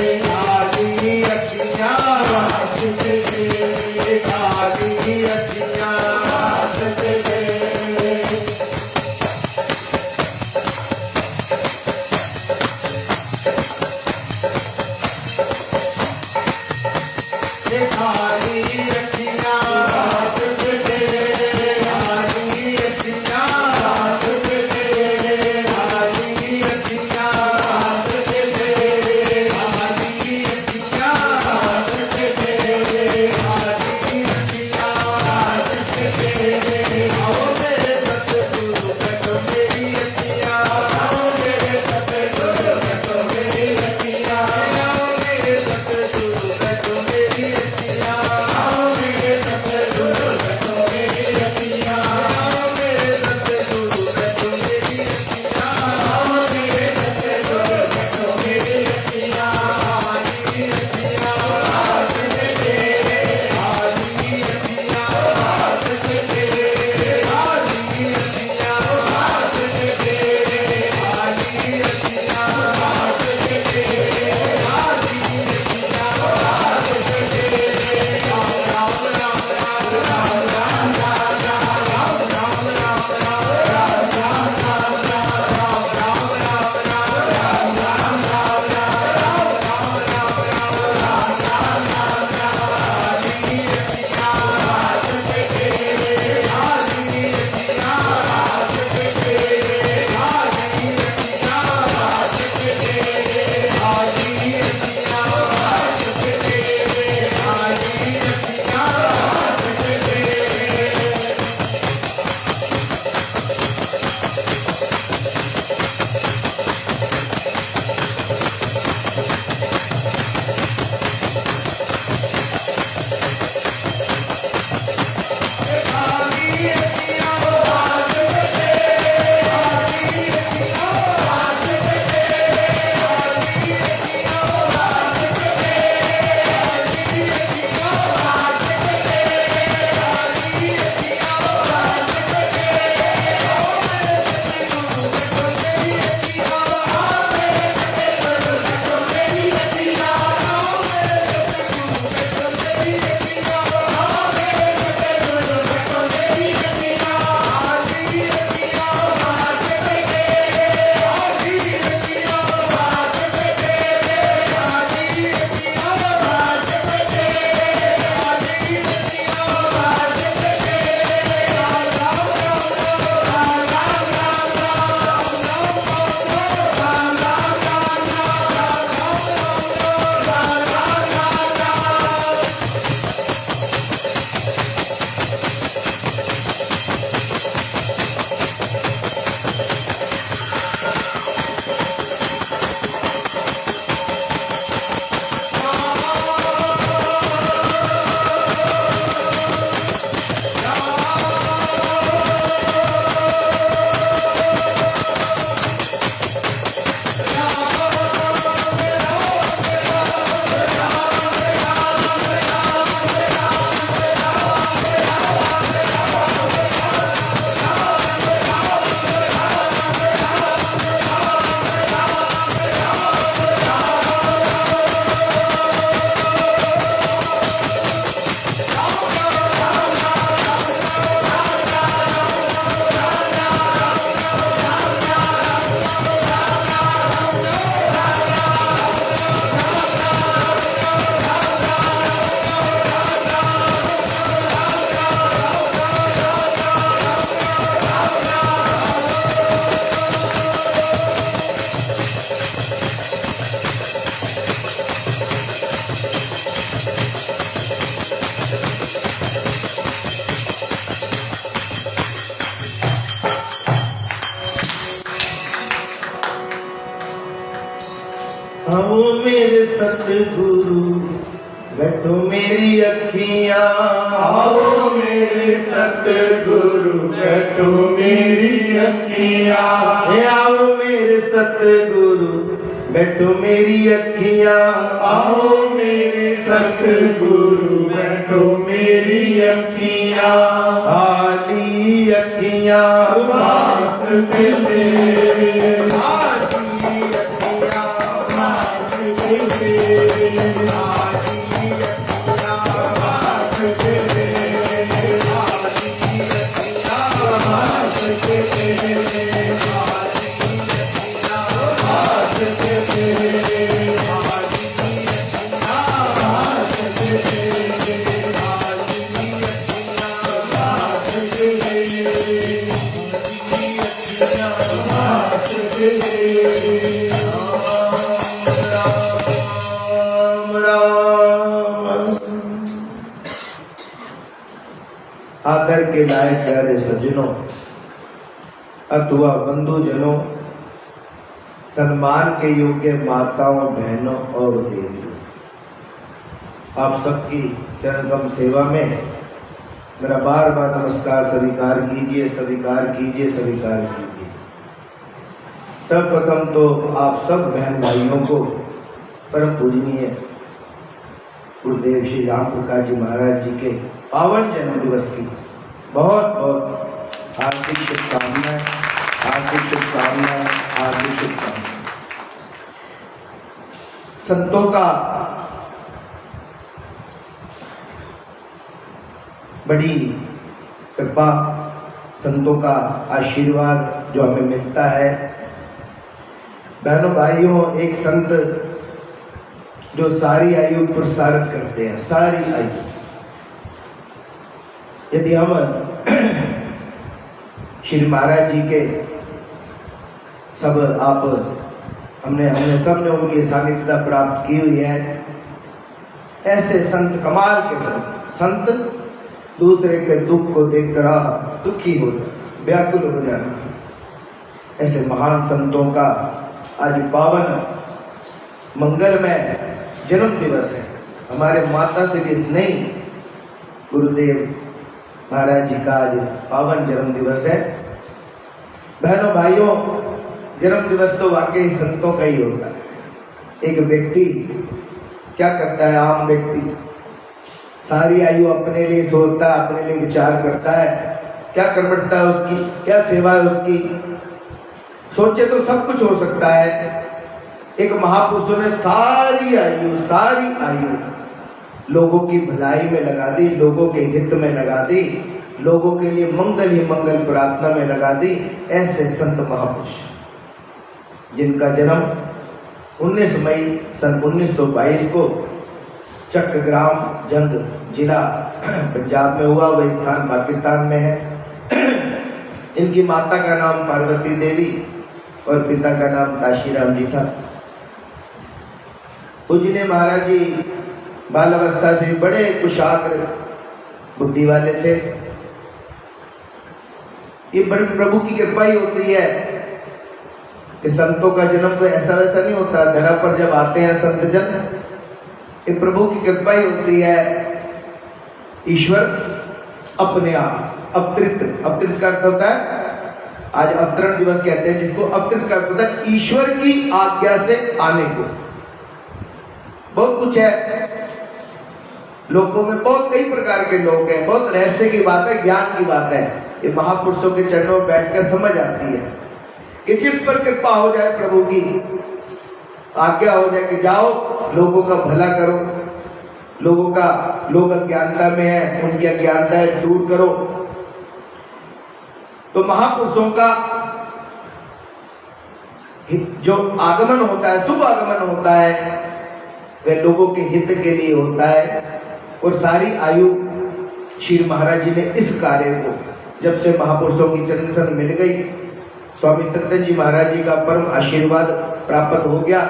Speaker 2: आओ मेरे सतगुरु बैठो मेरी अखियां,
Speaker 4: आओ मेरे सतगुरु बैठो मेरी अखियां,
Speaker 2: आओ मेरे सतगुरु बैठो मेरी अखियां,
Speaker 4: आओ मेरे सतगुरु बैठो मेरी अखियां,
Speaker 2: खाली अखियां
Speaker 4: वास्ते तेरे,
Speaker 2: राम राम। आदर के लायक प्यारे सज्जनों, अथवा बंधुजनों, सम्मान के योग्य माताओं, बहनों और देवियों, आप सबकी चरणकम सेवा में मेरा बार बार नमस्कार स्वीकार कीजिए, स्वीकार कीजिए, स्वीकार कीजिए। सर्वप्रथम तो आप सब बहन भाइयों को परम पूजनीय गुरुदेव श्री राम प्रकाश जी महाराज जी के पावन जन्म दिवस की बहुत बहुत हार्दिक शुभकामनाएं, हार्दिक शुभकामनाएं, हार्दिक शुभकामनाएं। संतों का बड़ी कृपा, संतों का आशीर्वाद जो हमें मिलता है। बहनों भाइयों, एक संत जो सारी आयु प्रसारित करते हैं, सारी आयु। यदि हम श्री महाराज जी के सब आप हमने सबने उनकी सानिध्यता प्राप्त की हुई है। ऐसे संत, कमाल के संत दूसरे के दुख को देखकर दुखी हो जाना, व्याकुल हो जाना। ऐसे महान संतों का आज पावन मंगलमय जन्म दिवस है। हमारे माता श्री स्नेही गुरुदेव महाराज जी का आज पावन जन्म दिवस है। बहनों भाइयों, जन्म दिवस तो वाकई संतों का ही होता है। एक व्यक्ति क्या करता है, आम व्यक्ति सारी आयु अपने लिए सोचता है, अपने लिए विचार करता है, क्या करवटता है उसकी, क्या सेवा है उसकी। सोचे तो सब कुछ हो सकता है। एक महापुरुषों ने सारी आयु लोगों की भलाई में लगा दी, लोगों के हित में लगा दी, लोगों के लिए मंगल ही मंगल प्रार्थना में लगा दी। ऐसे संत महापुरुष जिनका जन्म 19 मई सन 1922 को चट्टग्राम जंग जिला पंजाब में हुआ, वह स्थान पाकिस्तान में है। इनकी माता का नाम पार्वती देवी और पिता का नाम काशीराम जी था। पूज्य महाराज जी बाल अवस्था से बड़े कुशाग्र बुद्धि वाले थे। ये बड़ी प्रभु की कृपा ही होती है कि संतों का जन्म तो ऐसा वैसा नहीं होता। धरा पर जब आते हैं संत जन, ये प्रभु की कृपा ही होती है। ईश्वर अपने आप अवतरित का अर्थ होता है, आज अवतरण दिवस कहते हैं जिसको। अवतरित का अर्थ होता है ईश्वर की आज्ञा से आने को। बहुत कुछ है लोगों में, बहुत कई प्रकार के लोग हैं, बहुत रहस्य की बात है, ज्ञान की बात है। ये महापुरुषों के चरणों में बैठकर समझ आती है कि जिस पर कृपा हो जाए, प्रभु की आज्ञा हो जाए कि जाओ लोगों का भला करो, लोग अज्ञानता में है, उनकी अज्ञानता दूर करो। तो महापुरुषों का जो आगमन होता है, शुभ आगमन होता है, वह लोगों के हित के लिए होता है। और सारी आयु श्री महाराज जी ने इस कार्य को, जब से महापुरुषों की चरण शरण मिल गई, स्वामी सत्येंद्र जी महाराज जी का परम आशीर्वाद प्राप्त हो गया,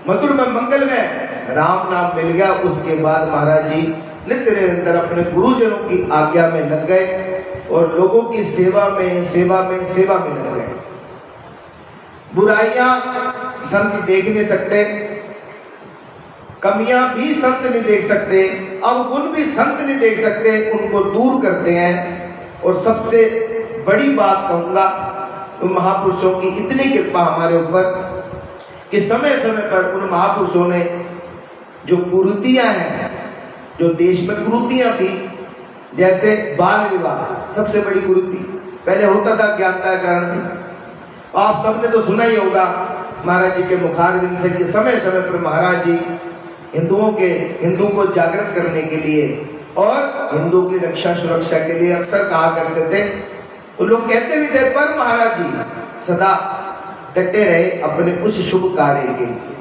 Speaker 2: मधुर में मंगल में राम नाम मिल गया, उसके बाद महाराज जी नित्य निरंतर अपने गुरुजनों की आज्ञा में लग गए और लोगों की सेवा में लग गए। बुराइयां संत देख नहीं सकते, कमियां भी संत नहीं देख सकते, अवगुण भी संत नहीं देख सकते, उनको दूर करते हैं। और सबसे बड़ी बात कहूंगा, उन महापुरुषों की इतनी कृपा हमारे ऊपर कि समय समय पर उन महापुरुषों ने जो कुरीतियां हैं, जो देश में कुरीतियां थी, जैसे बाल विवाह सबसे बड़ी कुरीति पहले होता था ज्ञानता के कारण। आप सबने तो सुना ही होगा महाराज जी के मुखारविंद से कि समय समय पर महाराज जी हिंदू को जागृत करने के लिए और हिंदू की रक्षा सुरक्षा के लिए अक्सर कहा करते थे। तो लोग कहते भी थे, पर महाराज जी सदा डटे रहे अपने उस शुभ कार्य के लिए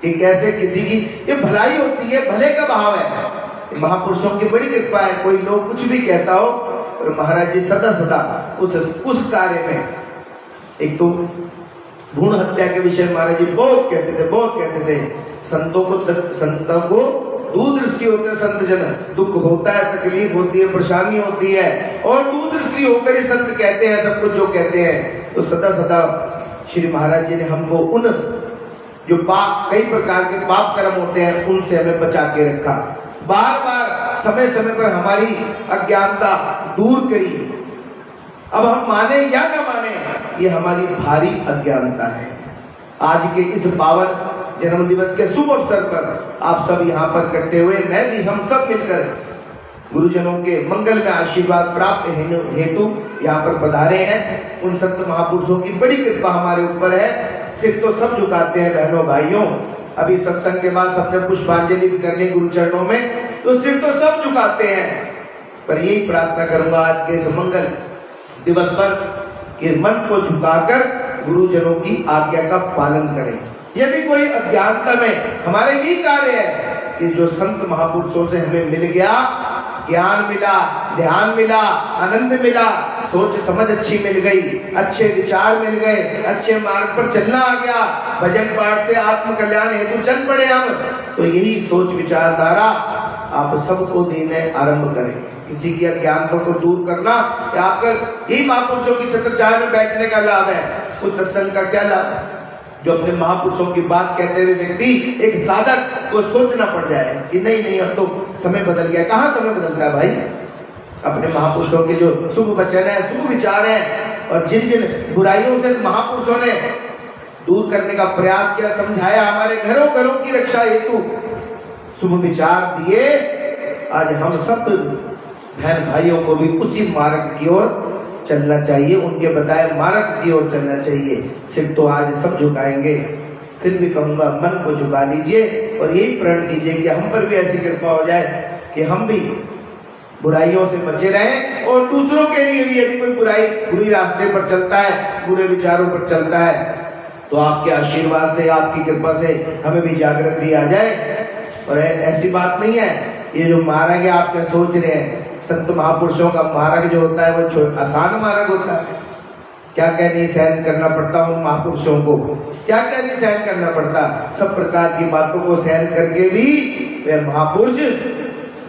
Speaker 2: कि कैसे किसी की ये भलाई होती है, भले का भाव है। महापुरुषों की बड़ी कृपा है, कोई लोग कुछ भी कहता हो और महाराज जी सदा सदा उस कार्य में। एक तो भ्रूण हत्या के विषय महाराज जी बहुत कहते थे। संतों को दूरदृष्टि होते हैं, संत जन, दुख होता है, तकलीफ होती है, परेशानी होती है, और दूरदृष्टि होकर ही संत कहते हैं सब कुछ जो कहते हैं। तो सदा सदा श्री महाराज जी ने हमको उन जो पाप, कई प्रकार के पाप कर्म होते हैं, उनसे हमें बचा के रखा। बार बार समय समय पर हमारी अज्ञानता दूर करी। अब हम माने या ना माने, ये हमारी भारी अज्ञानता है। आज के इस पावन जन्म दिवस के शुभ अवसर पर आप सब यहाँ पर इकट्ठे हुए, मैं भी, हम सब मिलकर गुरुजनों के मंगल में आशीर्वाद प्राप्त हेतु यहाँ पर पधारे हैं। उन संत महापुरुषों की बड़ी कृपा हमारे ऊपर है। सिर तो सब झुकाते हैं बहनों भाइयों, अभी सत्संग के बाद सबने पुष्पांजलि भी करनी गुरु चरणों में, तो सिर तो सब झुकाते हैं। पर यही प्रार्थना करूंगा आज के इस मंगल दिवस पर कि मन को झुकाकर गुरुजनों की आज्ञा का पालन करें। यदि कोई अज्ञानता में, हमारे यही कार्य है कि जो संत महापुरुषों से हमें मिल गया, ज्ञान मिला, ध्यान मिला, आनंद मिला, सोच समझ अच्छी मिल गई, अच्छे विचार मिल गए, अच्छे मार्ग पर चलना आ गया, भजन पाठ से आत्म कल्याण हेतु चल पड़े हम, तो यही सोच विचारधारा आप सबको देने आरंभ करें। किसी की अज्ञानता को दूर करना या आपका यही महापुरुषों की छत्र छाया में बैठने का लाभ है। उस सत्संग का क्या लाभ जो अपने महापुरुषों की बात कहते हुए व्यक्ति, एक साधक को सोचना पड़ जाए कि नहीं अब तो समय बदल गया। कहाँ समय बदलता है भाई? अपने महापुरुषों के जो शुभ वचन है, शुभ विचार है, और जिन जिन बुराइयों से महापुरुषों ने दूर करने का प्रयास किया, समझाया, हमारे घरों की रक्षा हेतु शुभ विचार दिए, आज हम सब बहन भाइयों को भी उसी मार्ग की ओर चलना चाहिए, उनके बताए मार्ग की ओर चलना चाहिए। सिर्फ तो आज सब झुकाएंगे, फिर भी कहूंगा मन को झुका लीजिए और यही प्रण कीजिए कि हम पर भी ऐसी कृपा हो जाए कि हम भी बुराइयों से बचे रहें, और दूसरों के लिए भी यदि कोई बुरी रास्ते पर चलता है, बुरे विचारों पर चलता है, तो आपके आशीर्वाद से, आपकी कृपा से हमें भी जागृति आ जाए। और ऐसी बात नहीं है, ये जो मार्ग आप क्या सोच रहे हैं, संत महापुरुषों का मार्ग जो होता है वो आसान मार्ग होता है। क्या नहीं सहन करना पड़ता उन महापुरुषों को, क्या नहीं सहन करना पड़ता। सब प्रकार की बातों को सहन करके भी वे महापुरुष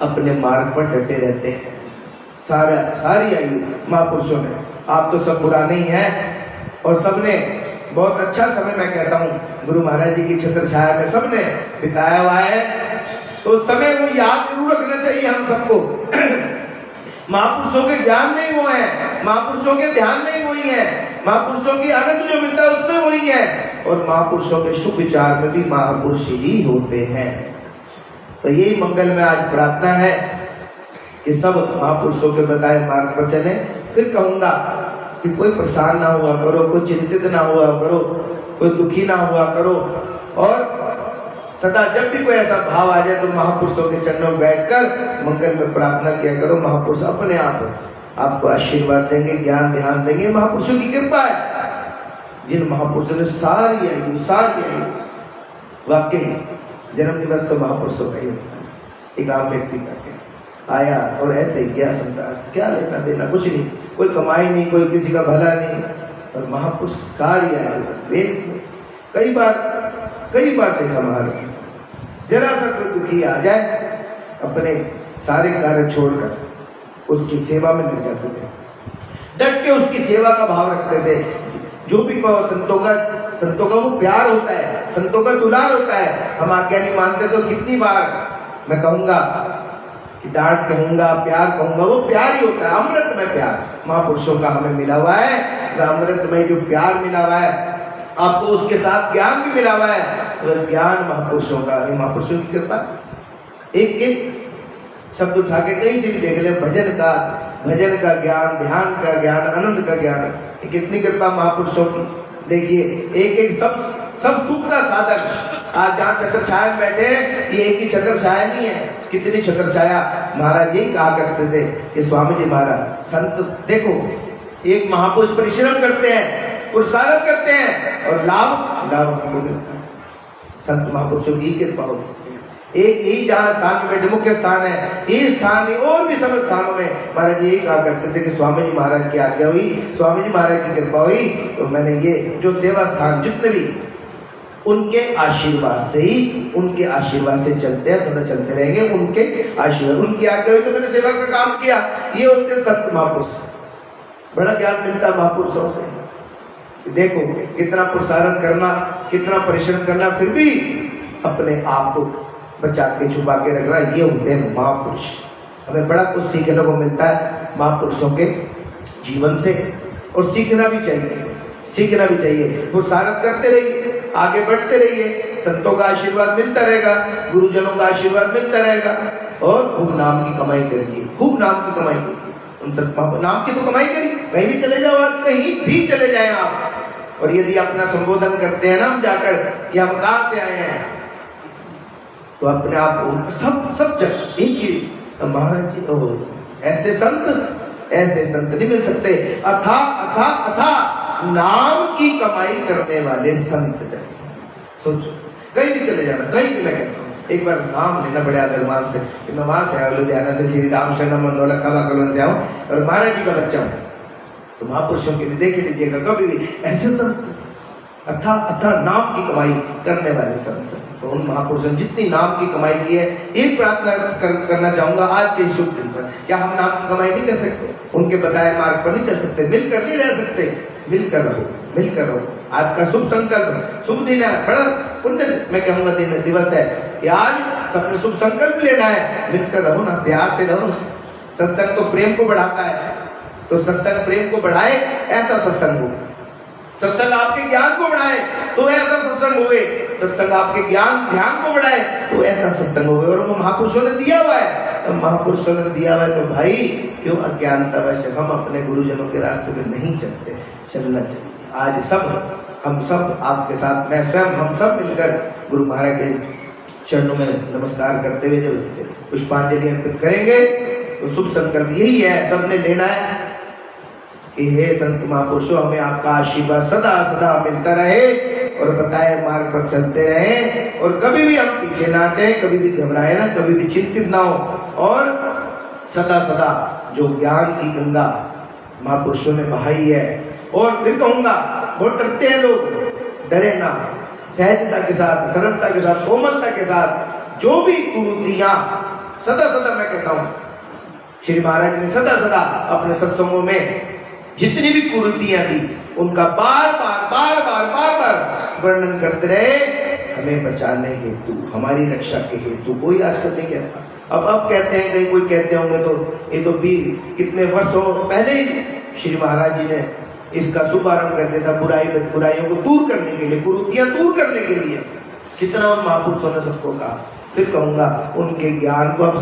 Speaker 2: अपने मार्ग पर डटे रहते हैं। सारी आयु महापुरुषों ने, आप तो सब पुराने ही हैं, और सबने बहुत अच्छा समय, मैं कहता हूँ, गुरु महाराज जी की छत्र छाया में सबने बिताया हुआ है। तो समय को याद जरूर रखना चाहिए हम सबको। महापुरुषों के ज्ञान में वो है, महापुरुषों के ध्यान में वही है, महापुरुषों की आनंद जो मिलता है उसमें वही है, और महापुरुषों के शुभ विचार में भी महापुरुष ही होते हैं। तो यही मंगल में आज प्रार्थना है कि सब महापुरुषों के बताए मार्ग पर चले। फिर कहूंगा कि कोई परेशान ना हुआ करो, कोई चिंतित ना हुआ करो, कोई दुखी ना हुआ करो, और सदा जब भी कोई ऐसा भाव आ जाए तो महापुरुषों के चरणों में बैठकर मंगल में प्रार्थना किया करो। महापुरुष अपने आप आपको आशीर्वाद देंगे, ज्ञान ध्यान देंगे। महापुरुषों की कृपा है, जिन महापुरुषों ने सारी आयु वाकई जन्म दिवस तो महापुरुषों का ही होता है। एक आम व्यक्ति का आया और ऐसे ही गया, संसार से क्या लेना देना, कुछ नहीं, कोई कमाई नहीं, कोई किसी का भला नहीं, और महापुरुष सारी आयु। कई बार देखा महाराज, जरा सा कोई दुखी आ जाए, अपने सारे कार्य छोड़कर उसकी सेवा में लग जाते थे, डट के उसकी सेवा का भाव रखते थे। जो भी संतों का संतों का वो प्यार होता है, संतों का दुलार होता है। हम आज्ञा नहीं मानते तो कितनी बार मैं कहूंगा कि डांट कहूंगा, प्यार कहूंगा, वो प्यार ही होता है, अमृत में प्यार महापुरुषों का हमें मिला हुआ है। तो अमृत में जो प्यार मिला हुआ है आपको, उसके साथ ज्ञान भी मिला हुआ है, तो ज्ञान महापुरुषों का, महापुरुषों की कृपा। एक एक शब्द उठा के कहीं से भी देख ले, भजन का ज्ञान, ध्यान का ज्ञान, आनंद का ज्ञान, कितनी कृपा महापुरुषों की। देखिए एक एक सब सुख का साधन। आज जहाँ छत्र छाया में बैठे, ये एक ही छत्र छाया नहीं है, कितनी छत्र छाया। महाराज यही कहा करते थे कि स्वामी जी महाराज संत देखो, एक महापुरुष परिश्रम करते हैं, पुरुषार्थ करते हैं और लाभ हमको मिलता है। संत महापुरुषों की कृपा होगी। एक ही जहाँ स्थान में बैठे, मुख्य स्थान है, ये स्थान नहीं और भी सब स्थानों में महाराज यही कहा करते थे कि स्वामी जी महाराज की आज्ञा हुई, स्वामी जी महाराज की कृपा हुई, तो मैंने ये जो सेवा स्थान जितने भी उनके आशीर्वाद से ही, उनके आशीर्वाद से चलते हैं, सदा चलते रहेंगे, उनके आशीर्वाद, उनकी आज्ञा हुई तो मैंने सेवा का काम किया। ये होते संत महापुरुष। बड़ा ज्ञान मिलता है महापुरुषों से। देखो कितना पुरुषार्थ करना, कितना परिश्रम करना, फिर भी अपने आप को बचा के छुपा के रख रहा है, ये होते हैं महापुरुष। हमें बड़ा कुछ सीखने को मिलता है महापुरुषों के जीवन से, और सीखना भी चाहिए। पुरुषार्थ करते रहिए, आगे बढ़ते रहिए, संतों का आशीर्वाद मिलता रहेगा, गुरुजनों का आशीर्वाद मिलता रहेगा, और खूब नाम की कमाई करिए, खूब नाम की कमाई करिए। उन सब नाम की तो कमाई करिए, कहीं भी चले जाओ, कहीं भी चले जाए आप, और यदि अपना संबोधन करते हैं ना हम जाकर कि हम कहाँ से आए हैं, तो अपने आप को सब जगह एक ही महाराज जी ऐसे संत नहीं मिल सकते। अथा नाम की कमाई करने वाले संत चाहिए। सोचो कहीं भी चले जाना, कहीं भी मैं कहता हूँ, एक बार नाम लेना बड़े आदरमान से कि मैं वहां से आया लुधियाना से, श्री राम शरण मंडोला कला कलोन से आऊँ और महाराज जी का बच्चा हूँ, तो महापुरुषों के लिए देख लीजिएगा कभी भी ऐसे संत अथा नाम की कमाई करने वाले संत। तो उन महापुरुषों ने जितनी नाम की कमाई की है, एक प्रार्थना करना चाहूंगा आज के शुभ दिन पर, क्या हम नाम की कमाई नहीं कर सकते? उनके बताए मार्ग पर नहीं चल सकते? मिलकर नहीं रह सकते? मिलकर रहो। आज का शुभ संकल्प, शुभ दिन है, बड़ा पुण्य मैं कहूंगा दिन दिवस है कि आज सबने शुभ संकल्प लेना है, मिलकर रहो ना, प्यार से रहो। सत्संग तो प्रेम को बढ़ाता है, तो सत्संग प्रेम को बढ़ाए ऐसा सत्संग हो। सत्संग आपके ज्ञान को बढ़ाए तो ऐसा सत्संग हुए, सत्संग आपके ज्ञान ध्यान को बढ़ाए तो ऐसा सत्संग हुए। और वो महापुरुषों ने दिया हुआ है, तो महापुरुषों ने दिया हुआ है, तो भाई क्यों अज्ञानता वैसे हम अपने गुरुजनों के रास्ते में नहीं चलते? चलना चाहिए। आज हम सब आपके साथ, मैं स्वयं, हम सब मिलकर गुरु महाराज के चरणों में नमस्कार करते हुए जो पुष्पांजलि अर्पित करेंगे, तो शुभ संकल्प यही है, सबने लेना है कि हे संत महापुरुषों, हमें आपका आशीर्वाद सदा सदा मिलता रहे और बताए मार्ग पर चलते रहे, और कभी भी हम पीछे ना हटे, कभी भी घबराए ना, कभी भी चिंतित ना हो, और सदा सदा जो ज्ञान की गंगा महापुरुषों ने बहाई है। और फिर कहूंगा, बहुत डरते हैं लोग, डरे ना, सहजता के साथ, सरलता के साथ, कोमलता के साथ जो भी कुरीतियां, सदा मैं कहता हूँ, श्री महाराज ने सदा अपने सत्संगों में जितनी भी कुरीतियां थी उनका बार बार वर्णन करते रहे, हमें बचाने हेतु, हमारी रक्षा के हेतु। कोई आजकल नहीं कहता। अब कहते हैं, कहीं कोई कहते होंगे तो ये तो भी कितने वर्षों पहले ही श्री महाराज जी ने इसका शुभारंभ कर दिया था, बुराइयों को दूर करने के लिए, कुरीतियां दूर करने के लिए। कितना उन महापुरुषों ने सबको कहा। फिर कहूंगा, उनके ज्ञान को, अब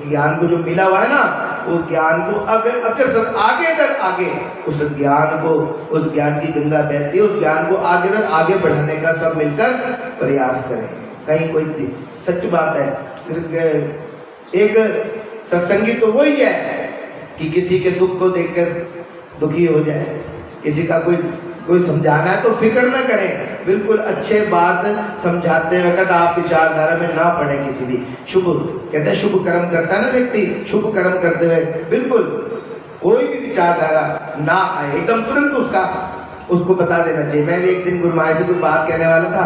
Speaker 2: ज्ञान को जो मिला हुआ है ना, वो ज्ञान को अगर आगे उस ज्ञान की गंगा बहती है, उस ज्ञान को आगे बढ़ाने का सब मिलकर प्रयास करें। कहीं कोई सच बात है, एक सत्संगी तो वही है कि किसी के दुख को देखकर दुखी हो जाए, किसी का कोई समझाना है तो फिक्र न करें, बिल्कुल अच्छे बात समझाते वक्त आप विचारधारा में ना पड़े। किसी भी शुभ, कहते हैं शुभ कर्म करता है ना व्यक्ति, शुभ कर्म करते हुए बिल्कुल कोई भी विचारधारा ना आए, एकदम तुरंत उसको बता देना चाहिए। मैं भी एक दिन गुरु महाराज से कोई बात कहने वाला था,